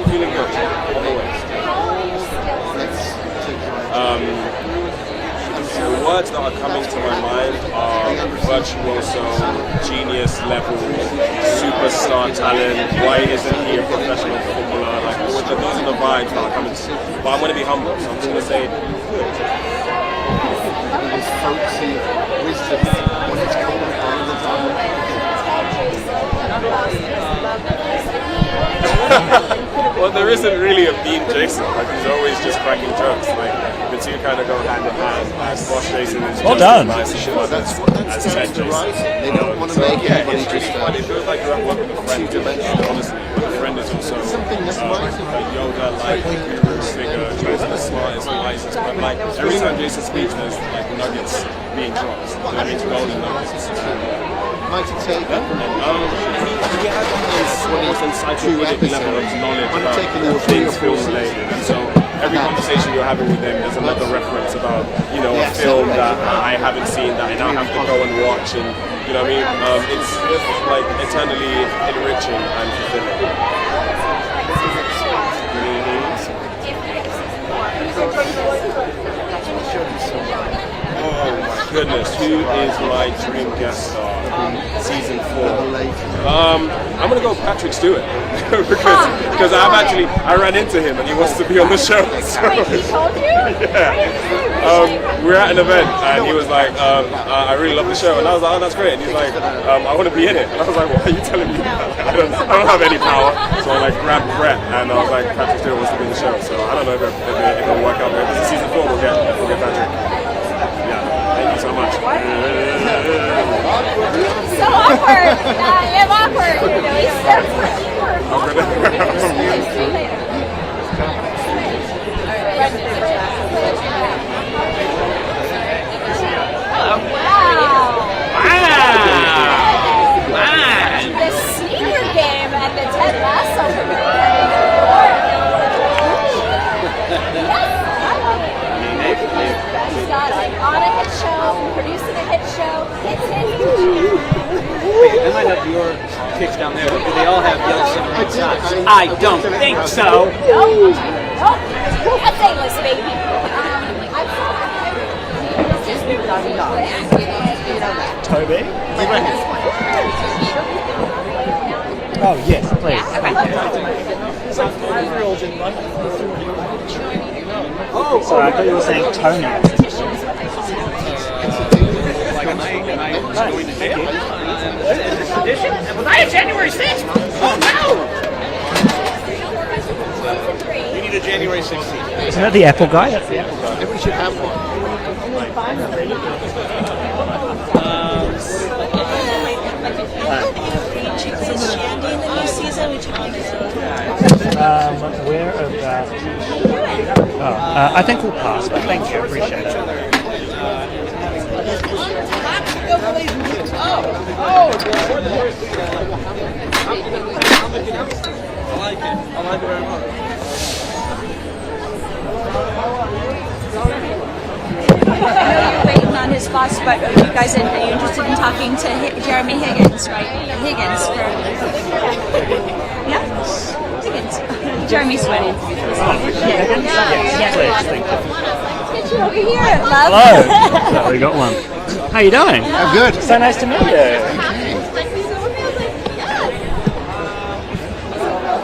Feeling good always. The words that are coming to my mind are virtuoso, genius level, superstar talent. Why isn't he a professional footballer? Those are the vibes that are coming. But I'm going to be humble, so I'm just going to say good. Folksy wisdom when it's called upon the time. Well, there isn't really a mean Jason. He's always just cracking jokes. The two kind of go hand in hand. Boss Jason is well just done. Nice shit. That's what that stands to right. They don't want to make anybody just it feels like you're working with a friend. Honestly, but a friend is also something that's right. a yoga-like figure, tries to be the smartest, wisest. But every time Jason speaks, there's nuggets being dropped. They're golden nuggets. Mighty take. He has this almost encyclopedic level of knowledge about all things film related. So every conversation you're having with him, there's another reference about a film that I haven't seen that I now have to go and watch, and you know what I mean. It's eternally enriching and fulfilling. goodness, who is my dream guest star? Season 4. I'm gonna go Patrick Stewart because I ran into him and he wants to be on the show. So, Wait, he told you? yeah. We were at an event and he was like, I really love the show, and I was like, oh, that's great. And he's like, I want to be in it. And I was like, why are you telling me that? I don't have any power. So I like grabbed Brett and I was like, Patrick Stewart wants to be in the show. So I don't know if it'll work out. Maybe this is season 4. We'll get Patrick. Yeah. Thank you so much. So awkward. I'm awkward. You know, he's so The senior game at the Ted Lasso He's got on a hit show, producing a hit show. It's Wait, I might have your kicks down there. Do they all have yellow submarine socks? I don't think so. Nope. That's A-list, baby. Toby? Oh, yes, please. Oh, sorry, I thought you were saying Tony. Was I at January 6th? Oh, no! We need a January 16th. Isn't that the Apple guy? That's the Apple guy. Maybe we should have one. Where about? I think we'll pass, but thank you, appreciate it. I like it very much. I know you're waiting on his boss, but are you guys are you interested in talking to Jeremy Higgins, right? Higgins. Yeah? Higgins. Jeremy's sweating. Get you over here, love. Hello. We got one. How you doing? I'm good. So nice to meet you.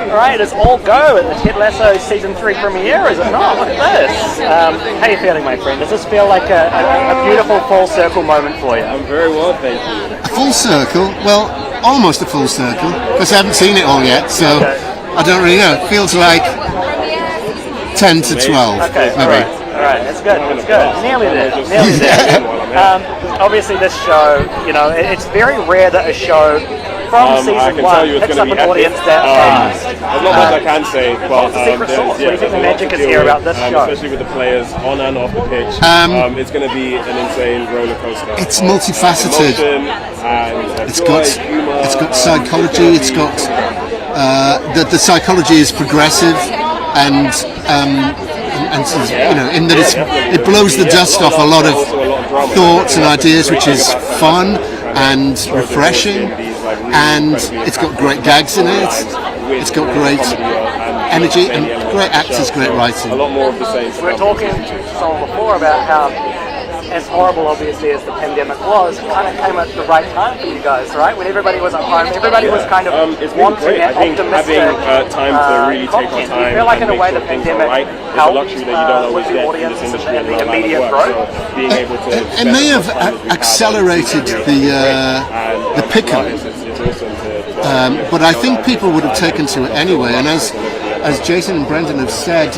Alright, it's all go at the Ted Lasso Season 3 premiere, is it not? Look at this. How are you feeling, my friend? Does this feel like a beautiful full circle moment for you? I'm very well, thank you. A full circle? Well, almost a full circle, because I haven't seen it all yet, so I don't really know. It feels like 10 to 12, okay, maybe. Alright, that's good, that's good. Nearly there. Obviously this show, you know, it's very rare that a show from season 1 picks up an audience that fast. There's not much I can say, but what's the secret sauce? What do you think the magic is here about this show? Especially with the players on and off the pitch. It's going to be an insane roller coaster. It's multifaceted. It's got psychology. It's got the psychology is progressive and you know, in that it blows the dust off a lot of thoughts and ideas, which is fun and refreshing, and it's got great gags in it. It's got great energy and great actors, great writing. A lot more of the same. We were talking to someone before about how, as horrible obviously as the pandemic was, it kind of came at the right time for you guys, right? When everybody was at home, everybody was kind of wanting that optimistic having time to really take our time. I feel like in a way the pandemic helped with the audience and the immediate growth. Being able to it may have accelerated the pickup, but I think people would have taken to it anyway. And as Jason and Brendan have said,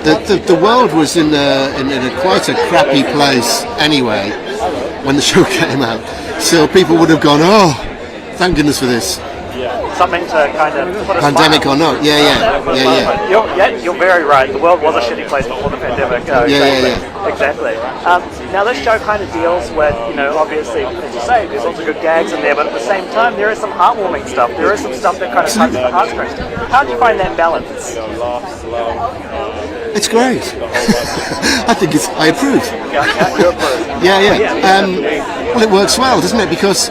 the world was in a quite a crappy place anyway when the show came out. So people would have gone, oh, thank goodness for this. Something to kind of put a pandemic smile. Or not, yeah. You're very right. The world was a shitty place before the pandemic. Exactly. Now this show kind of deals with, you know, obviously, as you say, there's lots of good gags in there, but at the same time, there is some heartwarming stuff. There is some stuff that kind of tugs the heartstrings. How do you find that balance? It's great. I think I approve. You approve. Yeah. Well, it works well, doesn't it? Because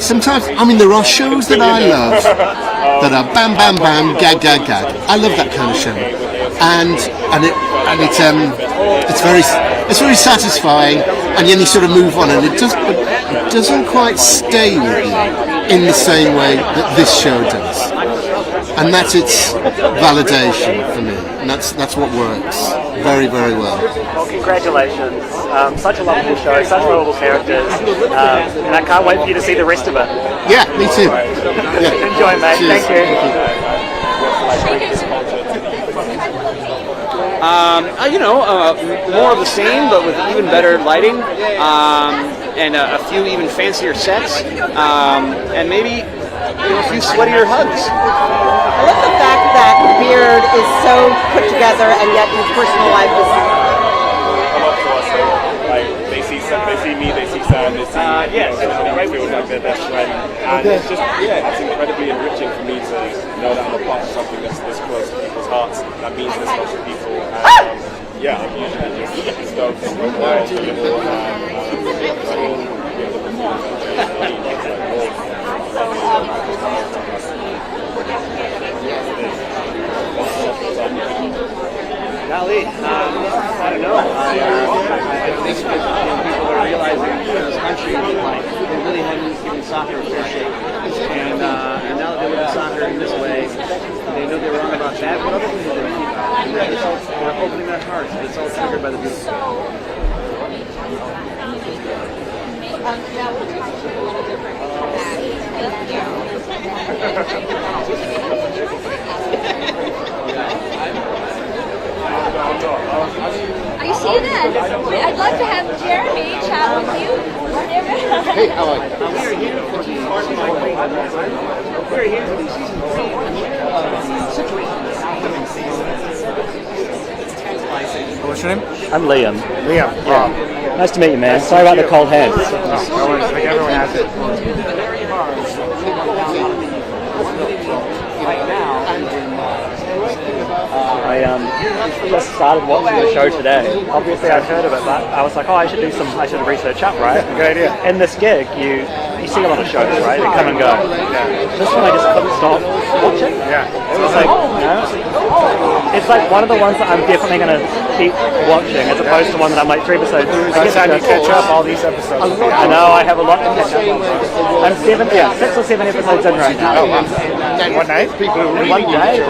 sometimes, I mean, there are shows that I love that are bam, bam, bam, gag, gag, gag. I love that kind of show, and it's very satisfying, and then you sort of move on, and it doesn't quite stay with you in the same way that this show does, and that's its validation for me, and that's what works very, very well. Well, congratulations. Such a lovely show, such lovable characters, and I can't wait for you to see the rest of it. Yeah, me too. Yeah. Enjoy, mate. Cheers. Thank you. More of the same, but with even better lighting, and a few even fancier sets, and maybe a few sweatier hugs. I love the fact that Beard is so put together, and yet his personal life is. Like they see me, they see Sam, they see they feel like their best friend, and it's just it's incredibly enriching for me to know that I'm a part of something that's this close to people's hearts, that means this much to people, and I'm usually just stoked and enjoyable, Golly, I don't know. I think people are realizing in this country they really haven't given soccer a fair shake. And now that they look at soccer in this way, they know they're wrong about that, but other things they're right about. They're opening their hearts, but it's all triggered by the beautiful. Are you seeing that? I'd love to have Jeremy chat with you. Hey, how are you? We're here for the What's your name? I'm Liam. Liam. Yeah. Nice to meet you, man. Sorry about the cold hands. No worries. I think everyone has it. I just started watching the show today. Obviously, I've heard of it, but I was like, I should research up, right? Good idea. In this gig, you see a lot of shows, right? They come and go. Yeah. This one I just couldn't stop watching. Yeah. It was like, it's like one of the ones that I'm definitely going to keep watching, as opposed to one that I'm like 3 episodes. By the time you catch up all these episodes. I know, I have a lot to catch up on. I'm 6 or 7 episodes in right now. Oh, wow. One night? One day.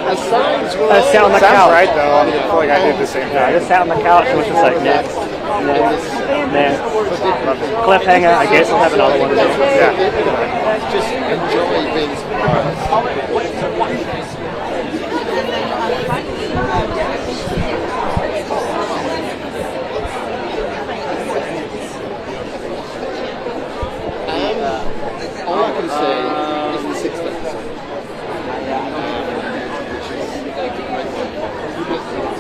I sat on the couch. Sounds right, though. I feel like I did the same thing. I just sat on the couch and was just like, next. Cliffhanger, I guess I'll have another one. Yeah. Just enjoy being all I can say is the 6th episode.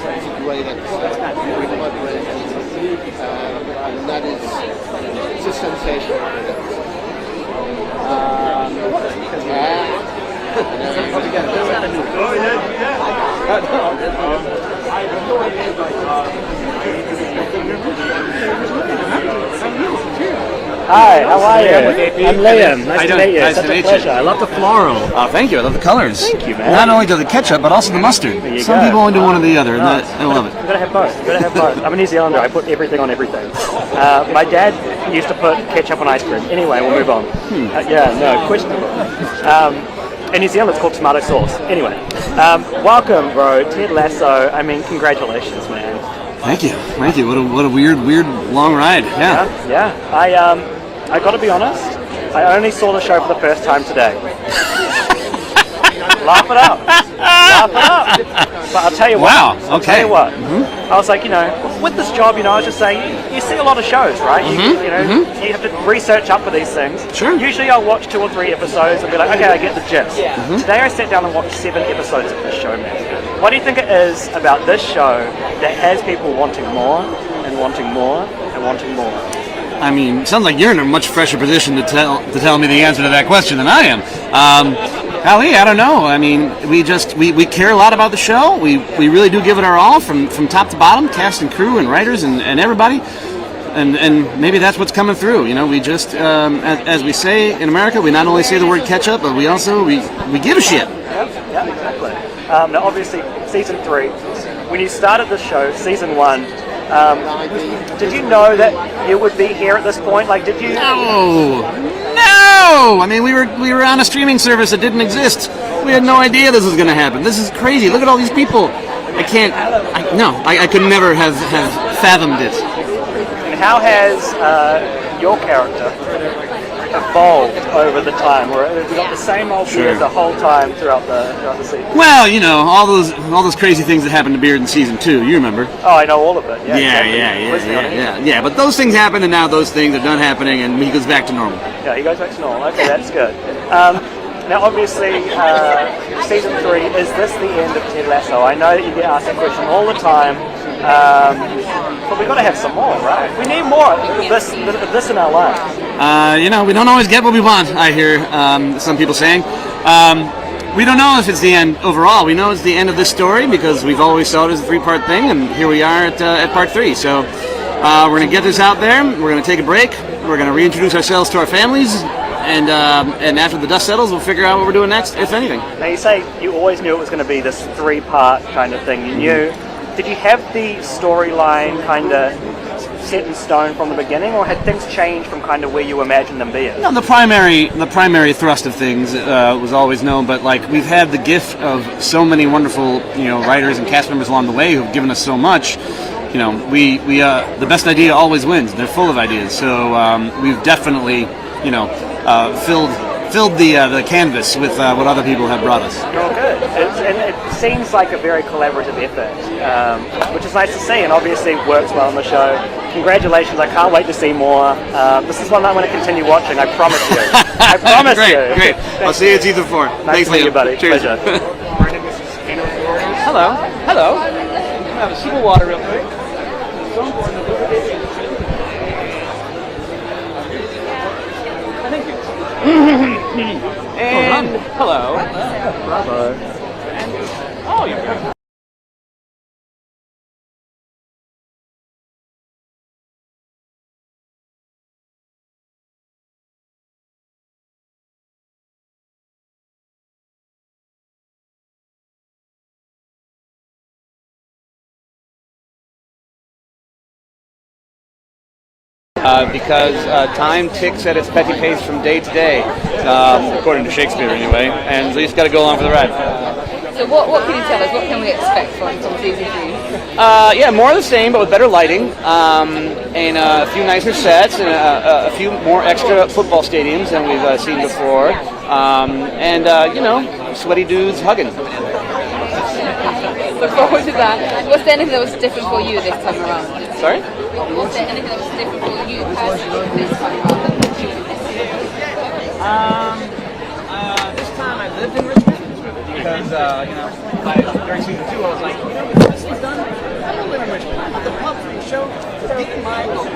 It's a great episode. And that is, it's a sensational episode. Hi, how are you? I'm Liam. Nice to meet you. Nice Such to a meet pleasure. you. I love the floral. Thank you. I love the colors. Thank you, man. Not only do the ketchup, but also the mustard. There you Some go. people only do one or the other, and I love it. You've got to have both. You've got to have both. I'm a New Zealander. I put everything on everything. My dad used to put ketchup on ice cream. Anyway, we'll move on. Questionable. In New Zealand, it's called tomato sauce. Anyway, welcome, bro. Ted Lasso. I mean, congratulations, man. Thank you. What a weird long ride. Yeah. I got to be honest. I only saw the show for the first time today. Laugh it up. But I'll tell you what. Wow. Okay. I'll tell you what. I was like, with this job, I was just saying, you see a lot of shows, right? You have to research up for these things. Sure. Usually I'll watch 2 or 3 episodes and be like, okay, I get the gist. Today I sat down and watched 7 episodes of this show, man. What do you think it is about this show that has people wanting more and wanting more and wanting more? I mean, it sounds like you're in a much fresher position to tell me the answer to that question than I am. Ali, I don't know. I mean, we care a lot about the show. We really do give it our all from top to bottom, cast and crew and writers and everybody. and maybe that's what's coming through. You know, we just, as we say in America, we not only say the word ketchup, but we also we give a shit. Yeah, exactly. Now, obviously, season 3. When you started the show, season 1, did you know that you would be here at this point? Like, did you? No! I mean, we were on a streaming service that didn't exist. We had no idea this was going to happen. This is crazy. Look at all these people. I could never have fathomed it. And how has your character evolved over the time? Or have you got the same old beard the whole time throughout the season? Well, you know, all those crazy things that happened to Beard in season 2. You remember? Oh, I know all of it. Yeah. But those things happened, and now those things are done happening, and he goes back to normal. Yeah, he goes back to normal. Okay, that's good. Now, obviously, season 3, is this the end of Ted Lasso? I know that you get asked that question all the time, but we've got to have some more, right? We need more of this in our lives. You know, we don't always get what we want, I hear some people saying. We don't know if it's the end overall. We know it's the end of this story because we've always saw it as a 3-part thing, and here we are at part 3. So we're going to get this out there. We're going to take a break. We're going to reintroduce ourselves to our families. And after the dust settles, we'll figure out what we're doing next, if anything. Now, you say you always knew it was going to be this 3-part kind of thing. You knew. Did you have the storyline kind of set in stone from the beginning, or had things changed from kind of where you imagined them being? No, the primary thrust of things was always known, but like we've had the gift of so many wonderful, you know, writers and cast members along the way who've given us so much. You know, we the best idea always wins. They're full of ideas, so we've definitely, you know, filled the canvas with what other people have brought us. Oh, good. And it seems like a very collaborative effort, which is nice to see, and obviously works well on the show. Congratulations! I can't wait to see more. This is one I'm going to continue watching. I promise you. I promise you. Great. I'll see you at season 4. Nice to meet you, buddy. Cheers. Pleasure. Hello. I'm gonna have a sip of water real quick. Thank you. And hello. Bravo. Oh, you're good. Because time ticks at its petty pace from day to day, according to Shakespeare anyway, and so you just got to go along for the ride. So what can you tell us? What can we expect from season 3? Yeah, more of the same, but with better lighting, and a few nicer sets, and a few more extra football stadiums than we've seen before, and you know, sweaty dudes hugging. Look forward to that. Was there anything that was different for you this time around? Sorry? Was there anything that was different for you personally this time around than what you did this year? This time I lived in Richmond because, you know, during season 2 I was like, you know, this is done. I don't live in Richmond. I want the pub for the show to be in my home.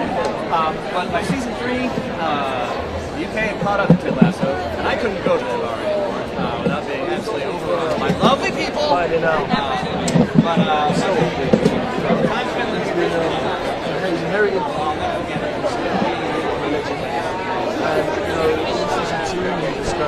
But by season 3, the UK had caught up to Ted Lasso, and I couldn't go to the bar anymore without being absolutely overrun by lovely people. So time spent in very good. And you know, season 2 you just go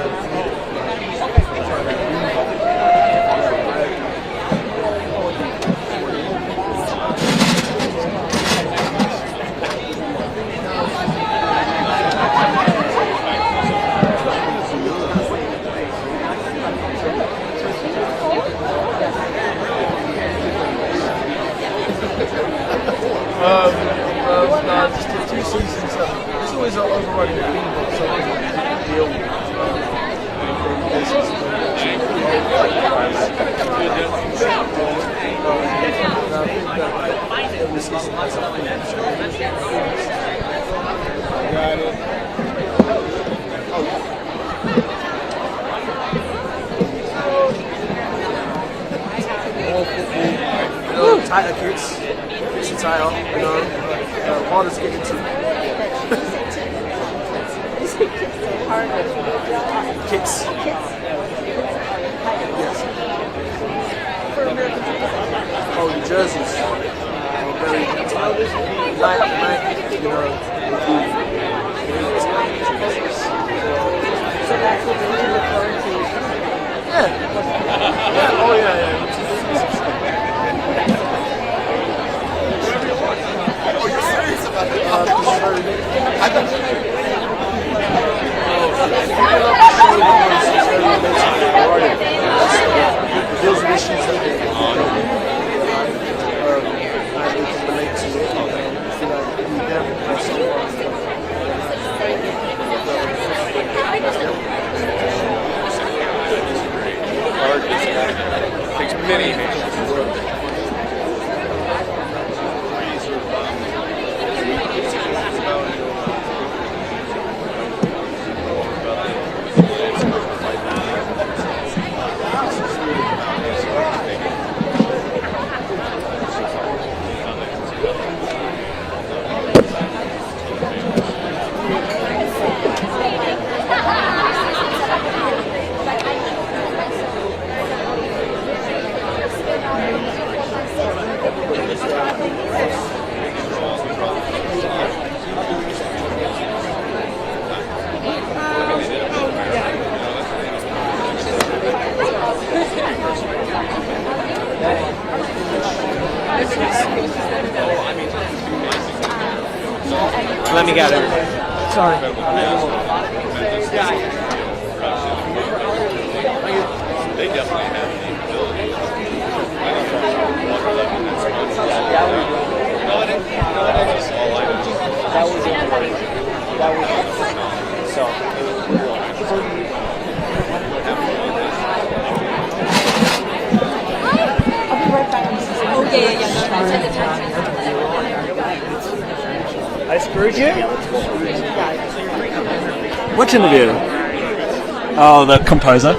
no, just the 2 seasons. There's always an overriding theme of something to deal with. Tighter kicks, it's tighter, you know, harder to get into. Kicks. Yes. Oh, the jerseys are very tight. So that's what you're referring to. Yeah. Oh yeah. Oh, you're serious about it? Those issues that they can relate to it. Takes many hands to work. Let me get it. Sorry. They definitely have the ability. Oh, yeah. I screwed you? Which interview? Oh, the composer.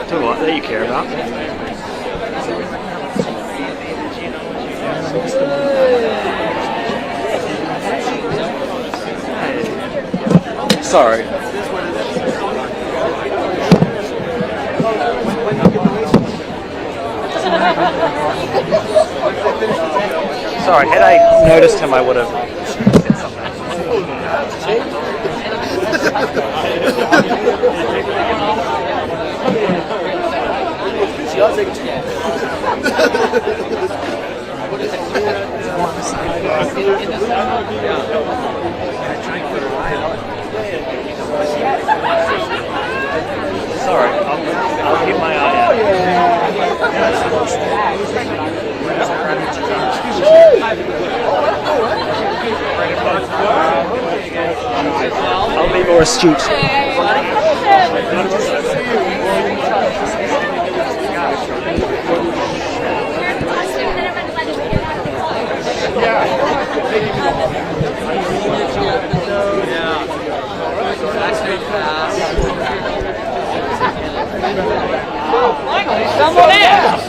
Tell you what, that you care about. Sorry. Sorry, had I noticed him, I would have said something. Sorry, I'll keep my eye out. I'll be more astute. Someone else!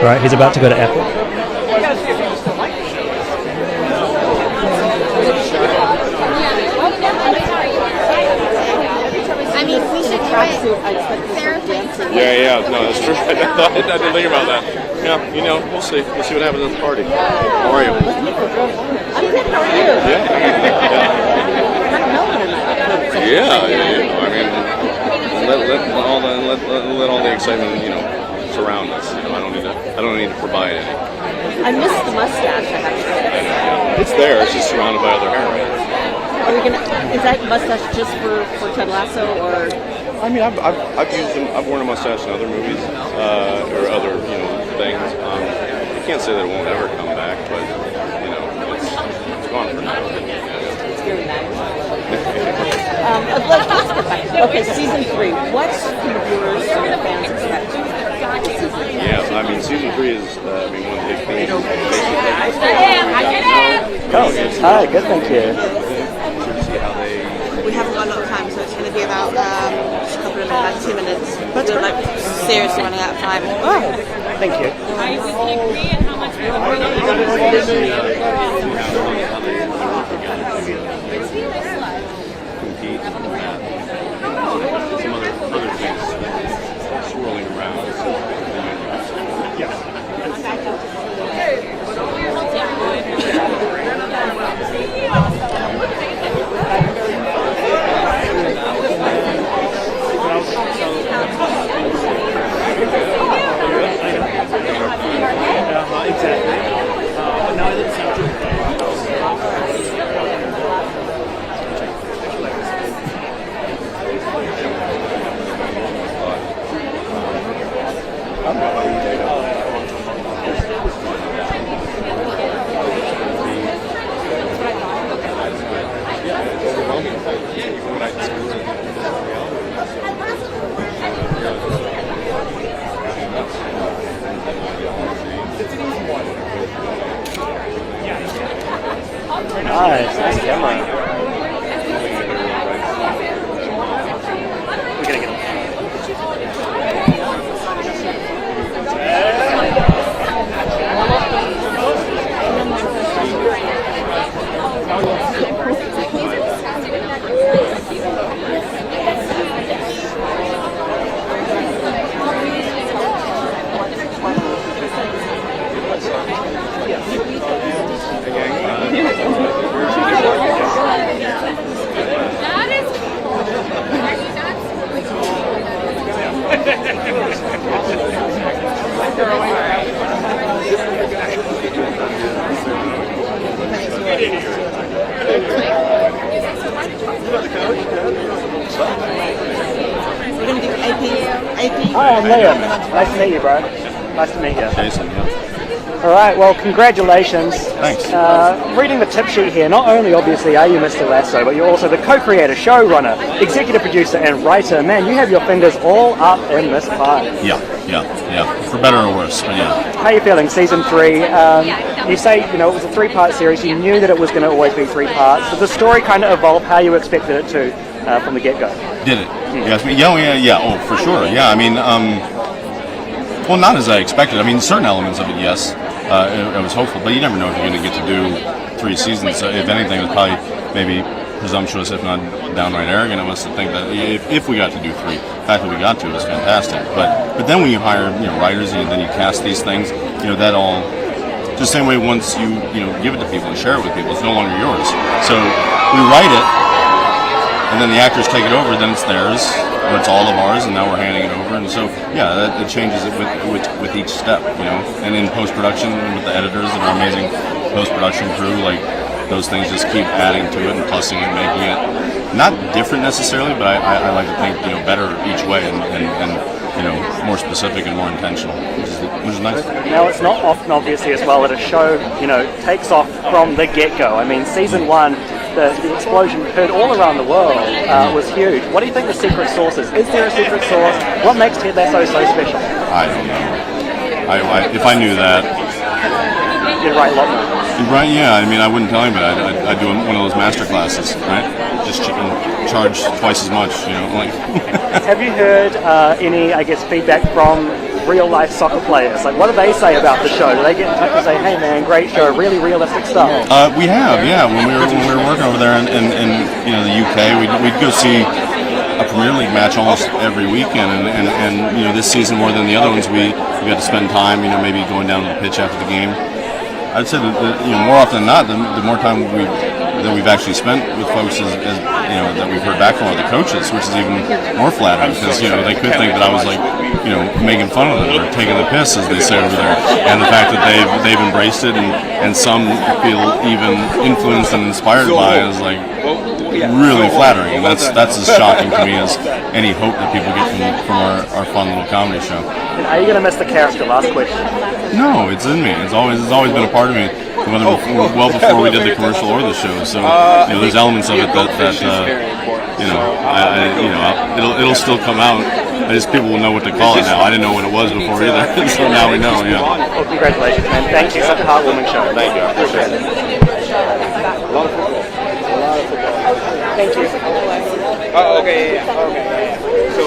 Right, he's about to go to Apple. Yeah, no, that's true. I didn't think about that. Yeah, we'll see. We'll see what happens at the party. How are you? I'm good. How are you? Yeah. I mean, let all the excitement, surround us. I don't need to provide any. I missed the mustache. I have to say. It's there. It's just surrounded by other hair. Are we gonna? Is that mustache just for Ted Lasso, or? I mean, I've used them. I've worn a mustache in other movies or other things. I can't say that it won't ever come back, but it's gone for now. It's very nice. Let's get back. Okay, season 3. What can viewers and fans expect? Yeah, I mean, season 3 is, one of the big things. Cool. Hi, good, thank you. We haven't got a lot of time, so it's going to be about just a couple of minutes, like 2 minutes. But we're like seriously running out of time. Oh. Thank you. Compete and some other things swirling around. Nice camera. We're gonna get him. We're going to do AP. Hi, I'm Liam. Nice to meet you, bro. Nice to meet you. Jason, yeah. All right, well, congratulations. Thanks. Reading the tip sheet here, not only obviously are you Mr. Lasso, but you're also the co-creator, showrunner, executive producer, and writer. Man, you have your fingers all up in this part. Yeah. For better or worse, but yeah. How are you feeling? Season 3. You say, it was a 3-part series. You knew that it was going to always be 3 parts. Did the story kind of evolve how you expected it to from the get-go? Did it? Yes. Yeah. Oh, for sure. Yeah. I mean, well, not as I expected. I mean, certain elements of it, yes. I was hopeful, but you never know if you're going to get to do 3 seasons. So if anything, it was probably maybe presumptuous, if not downright arrogant of us to think that if we got to do 3, the fact that we got to was fantastic. But then when you hire writers and then you cast these things, that all just the same way once you give it to people and share it with people, it's no longer yours. So we write it, and then the actors take it over, then it's theirs, or it's all of ours, and now we're handing it over. And so yeah, it changes it with each step, And in post production with the editors and our amazing post production crew, like. Those things just keep adding to it and plussing it, making it not different necessarily, but I like to think better each way and more specific and more intentional, which is nice. Now it's not often obviously as well that a show takes off from the get-go. I mean, season 1, the explosion heard all around the world was huge. What do you think the secret sauce is? Is there a secret sauce? What makes Ted Lasso so special? I don't know. If I knew that, you'd write a lot more. Right, yeah. I mean, I wouldn't tell him, but I'd do one of those master classes, right? Just charge twice as much, Have you heard any, feedback from real-life soccer players? Like, what do they say about the show? Do they get in touch and say, "Hey, man, great show, really realistic stuff"? We have, yeah. When we were working over there in the UK, we'd go see a Premier League match almost every weekend, and this season more than the other ones, we got to spend time, maybe going down to the pitch after the game. I'd say that more often than not, the more time that we've actually spent with folks is that we've heard back from other coaches, which is even more flattering because they could think that I was making fun of them or taking the piss, as they say over there, and the fact that they've embraced it and some feel even influenced and inspired by it is really flattering, and that's as shocking to me as any hope that people get from our fun little comedy show. And are you going to miss the character? Last question. No, it's in me. It's always been a part of me, well before we did the commercial or the show. So there's elements of it that it'll still come out. I just people will know what to call it now. I didn't know what it was before either, so now we know. Yeah. Well, congratulations, man. Thank you. Such a heartwarming show. Thank you. I appreciate it. A lot of football. Thank you. Oh, okay. So,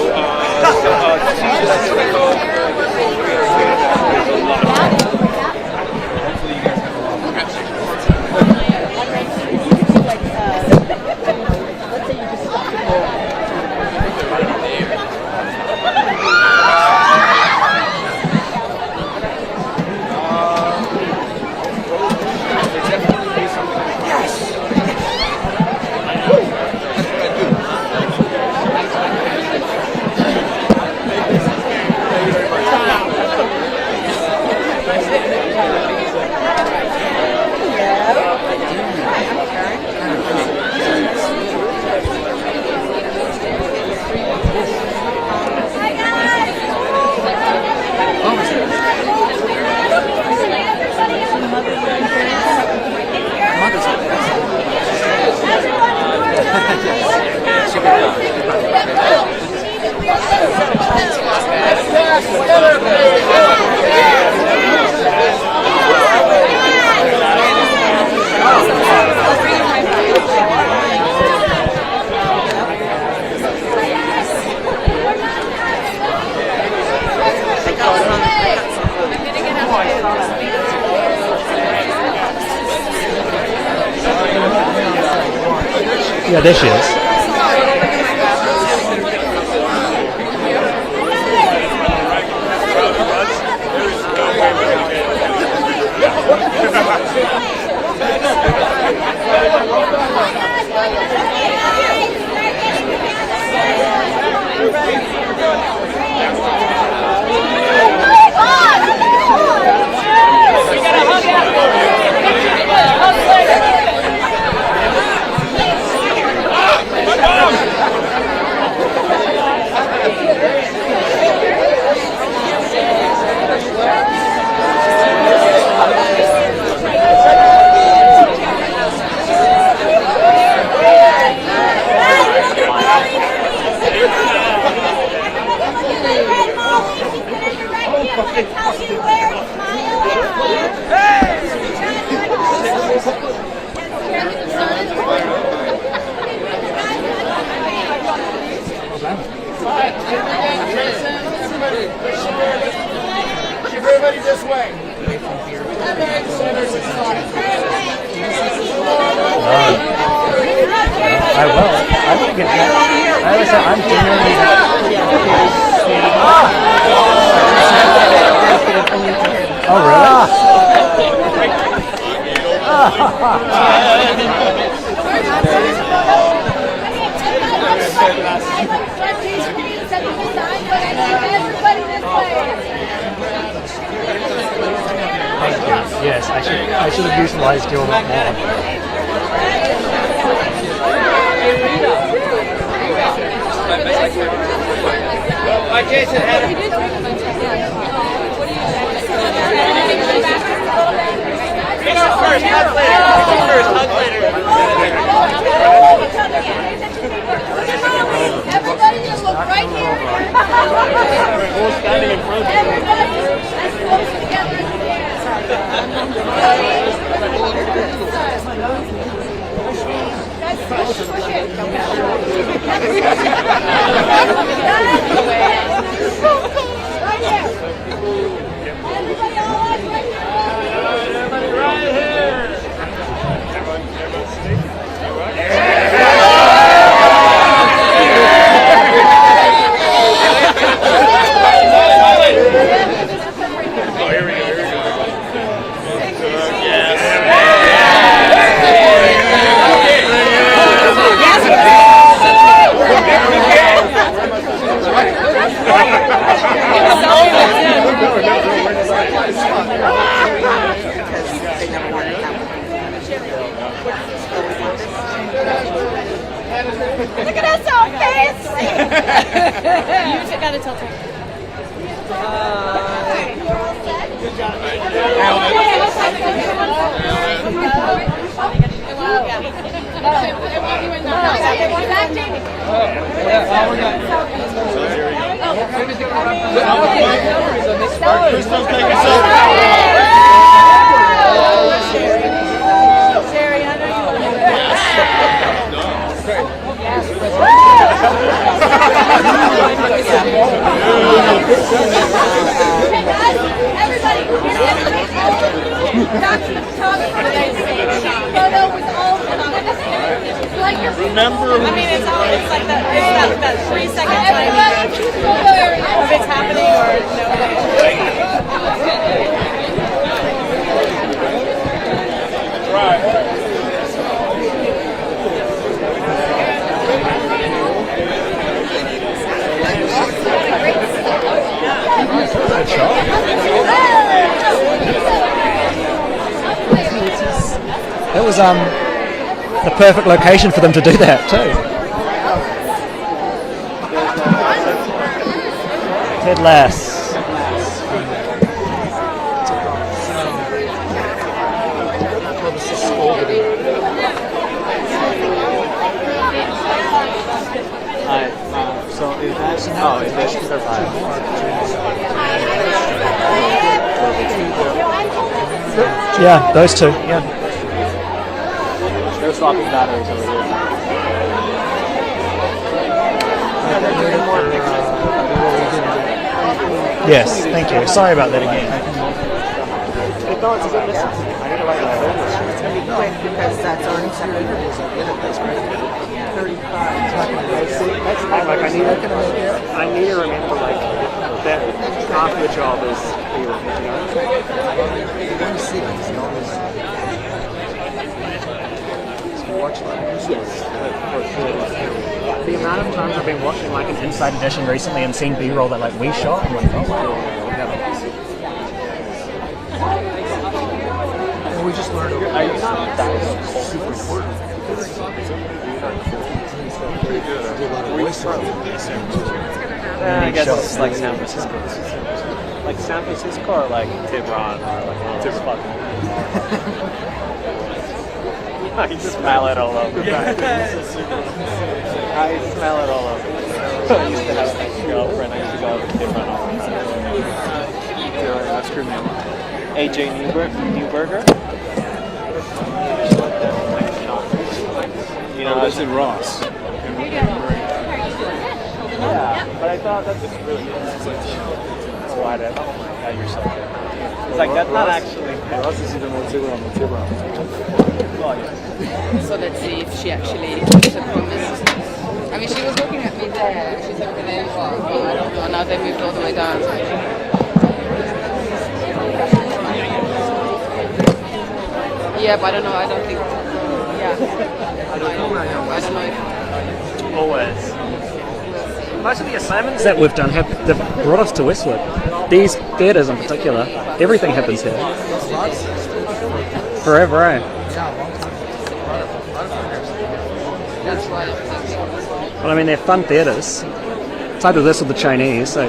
Yeah, there she is. Everybody this way. I will. I will get that. I always say I'm genuinely Oh, really? Thank you. Yes, I should have utilized you a lot more. Jason, first, hug later. First, hug later. Everybody just look right here. We're all standing in front of you. Everybody as close together as you Look at us all fancy. You got to tell her. Good job. Remember? I mean, it's like that 3 second time if it's happening or It was the perfect location for them to do that too. Ted Lass. So is that is that survive? Yeah, those two. Yeah. They're swapping batteries over here. Yes, thank you. Sorry about that again. No, it's a good listen. I didn't like that. It's going to be quick because that's already 35. Like I need to remember like that half your job is feeling, you know? The amount of times I've been watching like an Inside Edition recently and seen B-roll that like we shot, I'm like, oh wow. And we just learned that is super important. I guess it's like San Francisco. Like San Francisco or like Tehran or like Tehran. I smell it all over. I smell it all over. I used to have a girlfriend. I used to go out to Tehran all the time. That's screw me. AJ Newberger. You know, that's in Ross. Yeah, but I thought that's just really good. That's why that. Oh my god, you're so good. It's like that's not actually. Ross is even more Tehran. So let's see if she actually keeps her promise. I mean, she was looking at me there. She's like, there you are. But I don't know. Now they moved all the way down. Yeah, but I don't know. I don't think. Yeah. I don't know. If, Always. Most of the assignments that we've done they've brought us to Westwood. These theatres in particular, everything happens here. Forever, eh? Well, I mean, they're fun theatres. It's like this with the Chinese, so.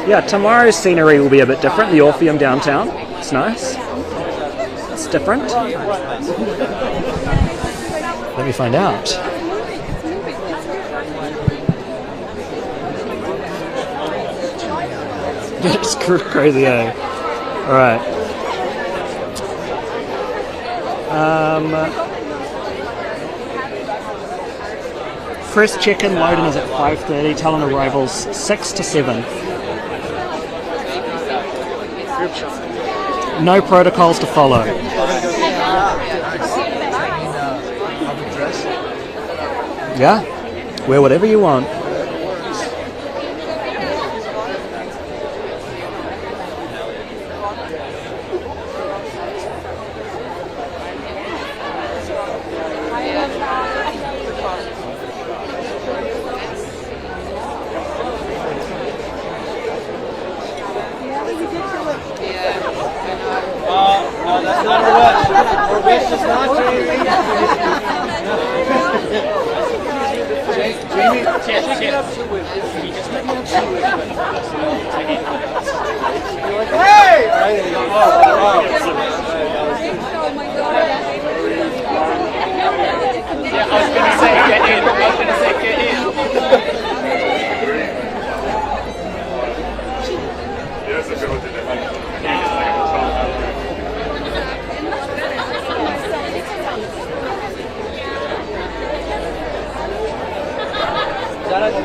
Yeah, tomorrow's scenery will be a bit different. The Orpheum downtown. It's nice. It's different. Let me find out. It's crazy, eh? Alright. First check-in load-in is at 5:30. Tell-in arrivals 6 to 7. No protocols to follow. Yeah, wear whatever you want. No, that's not her wish. Her wish is not Jamie. Jamie, check it up to it. Hey! Yeah, I was going to say, get in.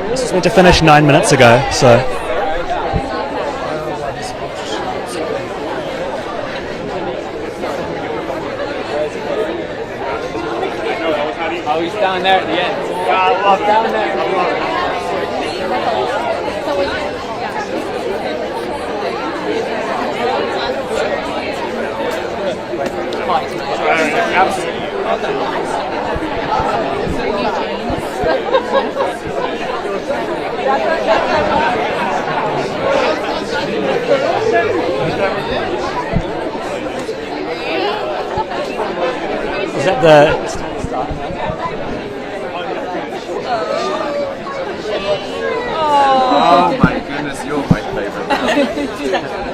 This was meant to finish 9 minutes ago, so. Oh, he's down there at the end. Down there. Is that the... Oh my goodness, you're my favorite.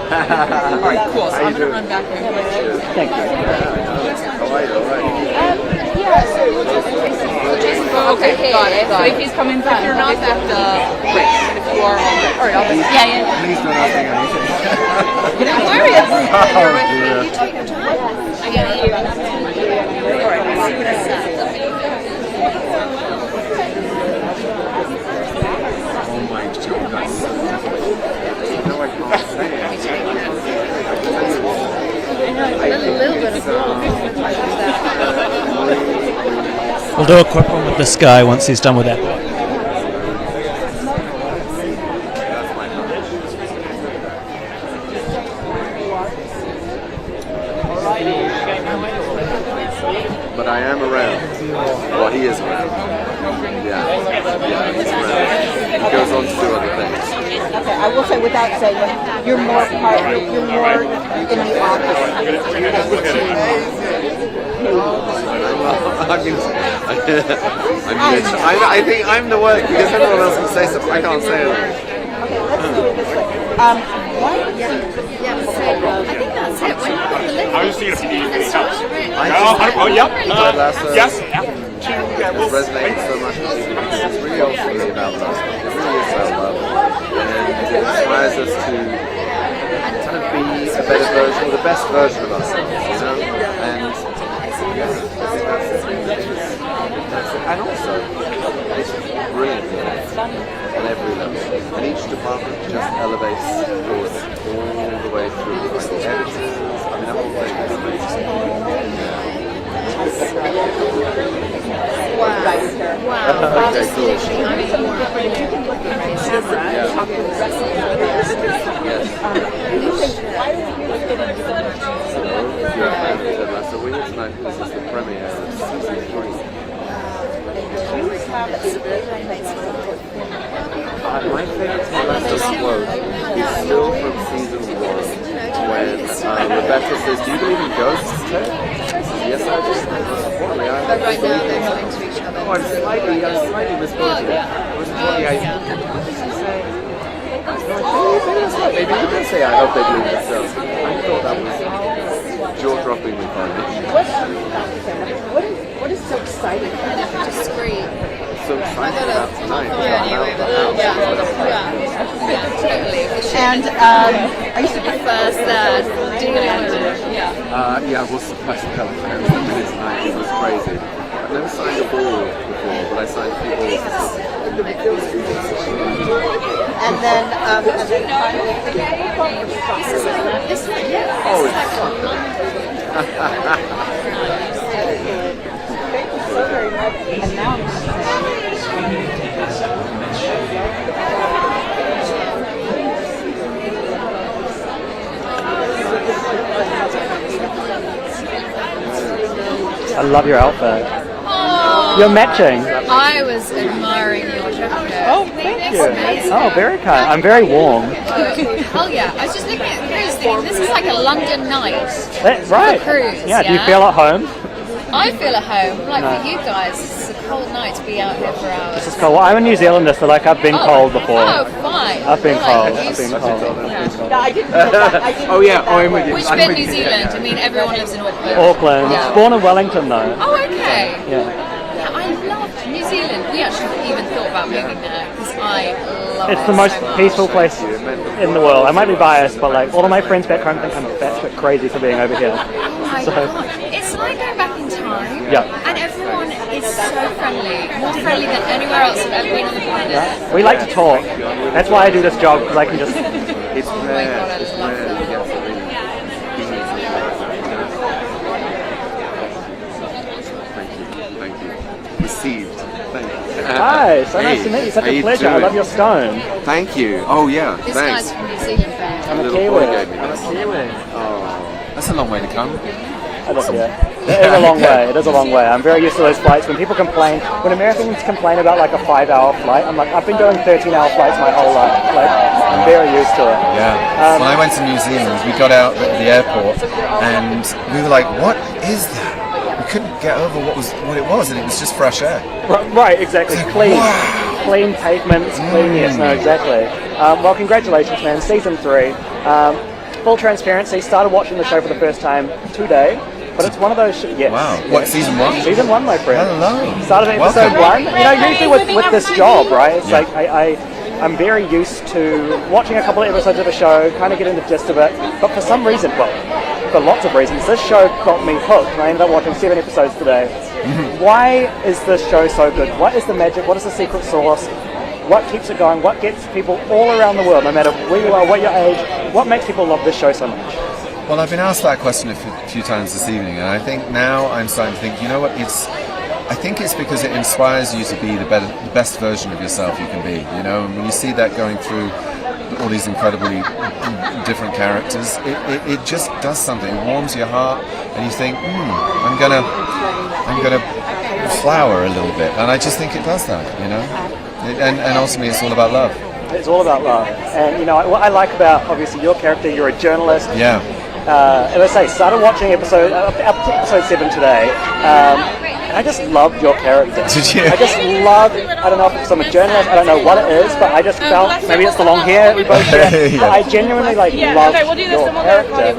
Alright, cool. So I'm going to run back there. Thank you. Okay, got it. So if he's coming back, If you're not at the race, if you are on the, or I'll just, yeah. Please don't ask me anything. Aquarius. Oh dear. You take your time. I get it. Alright, let's see what it says. Oh my god, that's so difficult. No, I can't say it. A little bit of We'll do a quick one with this guy once he's done with that. But I am around. Well, he is around. Yeah, he's around. He goes on to do other things. Okay, I will say without saying it, you're more part, you're more in the office. I think I'm the worst because everyone else can say something. I can't say anything. Okay, let's do it this way. Why don't you? I think that's it. When you're on the list, I was just thinking of it's such a rich- Yes. It resonates so much with people. It's really ultimately about love. It really is about love. And it inspires us to kind of be a better version, or the best version of ourselves, you know? And yeah, I think that's it. And also, it's brilliant on every level. And each department just elevates forward all the way through. Like the editors, I mean, the whole thing is amazing. Wow. Okay, cool. So we're here tonight because it's the premiere of season 3. My favourite Ted quote is still from season 1 when Rebecca says, "Do you believe in ghosts, Ted?" Yes, I do. Unfortunately, I But right now they're not into each other. I'm slightly misquoted. Maybe you can say, "I hope they believe themselves." I thought that was jaw-droppingly funny. What is so exciting about it? Just great. So excited about tonight. Totally. And I used to be first, third, yeah, I was surprised at how the fans were this night. It was crazy. I've never signed a ball before, but I signed a few balls. and then Oh, it's fun. and now I love your outfit. You're matching. I was admiring your jacket. Oh, thank you. Amazing. Oh, very kind. I'm very warm. Hell yeah. I was just looking at the cruise thing. This is like a London night. Right. Cruise, Yeah, do you feel at home? I feel at home. Like No. for you guys, it's a cold night to be out here for hours. This is cold. Well, I'm a New Zealander, so like I've been cold before. Oh, fine. I've been You're cold. like I've been used cold. to it. No, I didn't know that. I didn't Oh yeah, oh I'm with you. Which I'm bit with New you. Zealand? I mean, everyone lives in Auckland. Auckland. Yeah. Born in Wellington though. Oh, okay. Yeah. Yeah, I love New Zealand. We actually even thought about moving there because I love It's it the most so much. peaceful place in the world. I might be biased, but like all of my friends back home think I'm batshit crazy for being over here. Oh my So god. It's like going back in time. Yeah. And everyone is so friendly, more friendly than anywhere else I've ever been on the planet. Yeah. We like to talk. That's why I do this job, because I can just... It's rare. It's rare to get to really Thank you. Received. Thank you. Hi, so nice to meet you. Such a pleasure. I love your stone. Thank you. Oh yeah, This thanks. guy's from New Zealand, fan. I'm a little Kiwi. boy gave me I'm a this. Kiwi. Oh, that's a long way to come. I love it. It is a long way. It is a long way. I'm very used to those flights. When people complain, when Americans complain about like a 5-hour flight, I'm like, I've been doing 13-hour flights my whole life. Like, I'm very used to it. Yeah. When I went to New Zealand, we got out at the airport and we were like, what is that? We couldn't get over what it was, and it was just fresh air. Right, exactly. Clean. Clean pavements, clean, yes, no, exactly. Well, congratulations, man. Season 3. Full transparency, started watching the show for the first time today, but it's one of those yes. Wow. What, season 1? Season 1, my friend. Hello. Started at episode 1. You know, usually with this job, right, it's like I'm very used to watching a couple of episodes of a show, kind of getting the gist of it, but for some reason, well, for lots of reasons, this show got me hooked, and I ended up watching 7 episodes today. Why is this show so good? What is the magic? What is the secret sauce? What keeps it going? What gets people all around the world, no matter where you are, what your age, what makes people love this show so much? Well, I've been asked that question a few times this evening, and I think now I'm starting to think, you know what, I think it's because it inspires you to be the best version of yourself you can be, you know, and when you see that going through all these incredibly different characters, it just does something. It warms your heart, and you think, I'm gonna flower a little bit, and I just think it does that, you know. And ultimately, it's all about love. It's all about love, and you know what I like about obviously your character. You're a journalist. Yeah. As I say, started watching episode 7 today. And I just loved your character. Did you? I just loved, I don't know if I'm a journalist, I don't know what it is, but I just felt, maybe it's the long hair we both share, but I genuinely loved your character.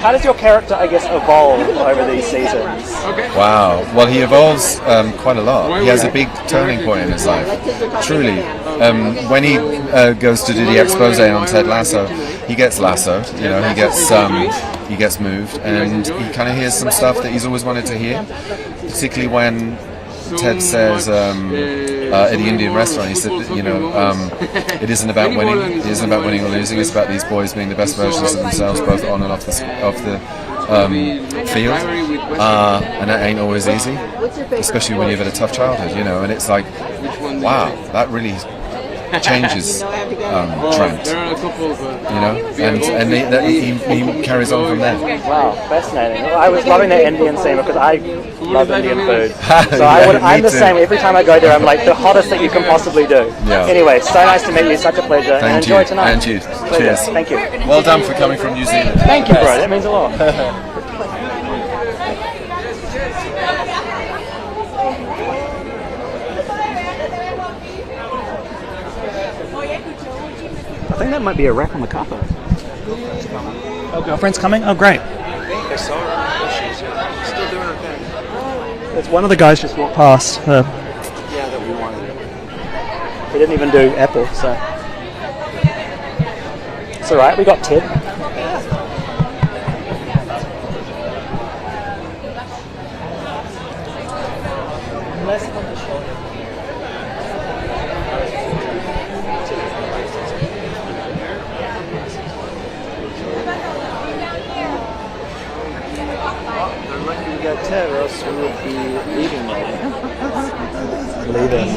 How does your character, I guess, evolve over these seasons? Wow. Well, he evolves quite a lot. He has a big turning point in his life. Truly. When he goes to do the expose on Ted Lasso, he gets lassoed, you know, he gets moved, and he kind of hears some stuff that he's always wanted to hear, particularly when Ted says at the Indian restaurant, he said, you know, it isn't about winning, it isn't about winning or losing, it's about these boys being the best versions of themselves, both on and off the field, and that ain't always easy, especially when you've had a tough childhood, you know, and it's like, wow, that really changes Trent, you know, and he carries on from there. Wow, fascinating. I was loving that Indian scene because I love Indian food. So I'm the same. Every time I go there, I'm like the hottest that you can possibly do. Yeah. Anyway, so nice to meet you. Such a pleasure. And enjoy tonight. And you. Pleasure. Cheers. Thank you. Well done for coming from New Zealand. Thank you, bro. That means a lot. I think that might be a wrap on the couple. Oh, girlfriend's coming? Oh, great. She's still doing okay. It's one of the guys just walked past. Yeah, that we wanted. He didn't even do Apple, so it's alright, we got Ted. They're lucky we got Ted, or else we would be leaving now. Leaving.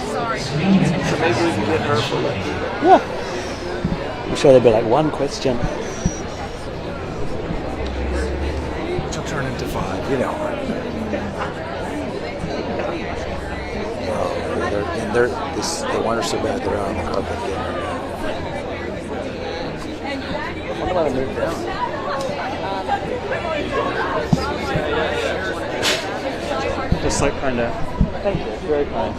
So maybe we can get her for lucky. Yeah. I'm sure there'll be like one question. She'll turn into 5, you know. And the wine are so bad they're out on the carpet getting her down. I wonder why they moved down. Just like kind of. Thank you, very kind.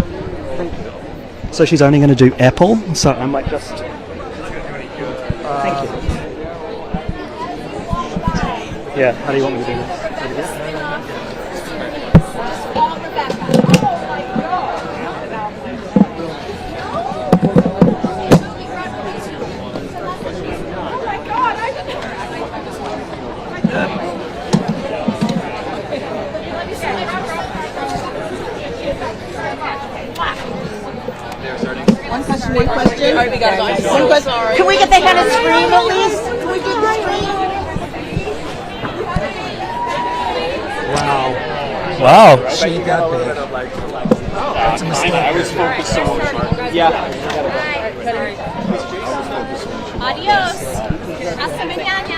Thank you. So she's only going to do Apple, so I might just. Thank you. Yeah, how do you want me to do this? One question, one question. Alright, we got it. One question. Can we get that kind of scream at least? Can we do the scream? Wow. She got big. I was focused so much. Yeah. Adios. Hasta mañana.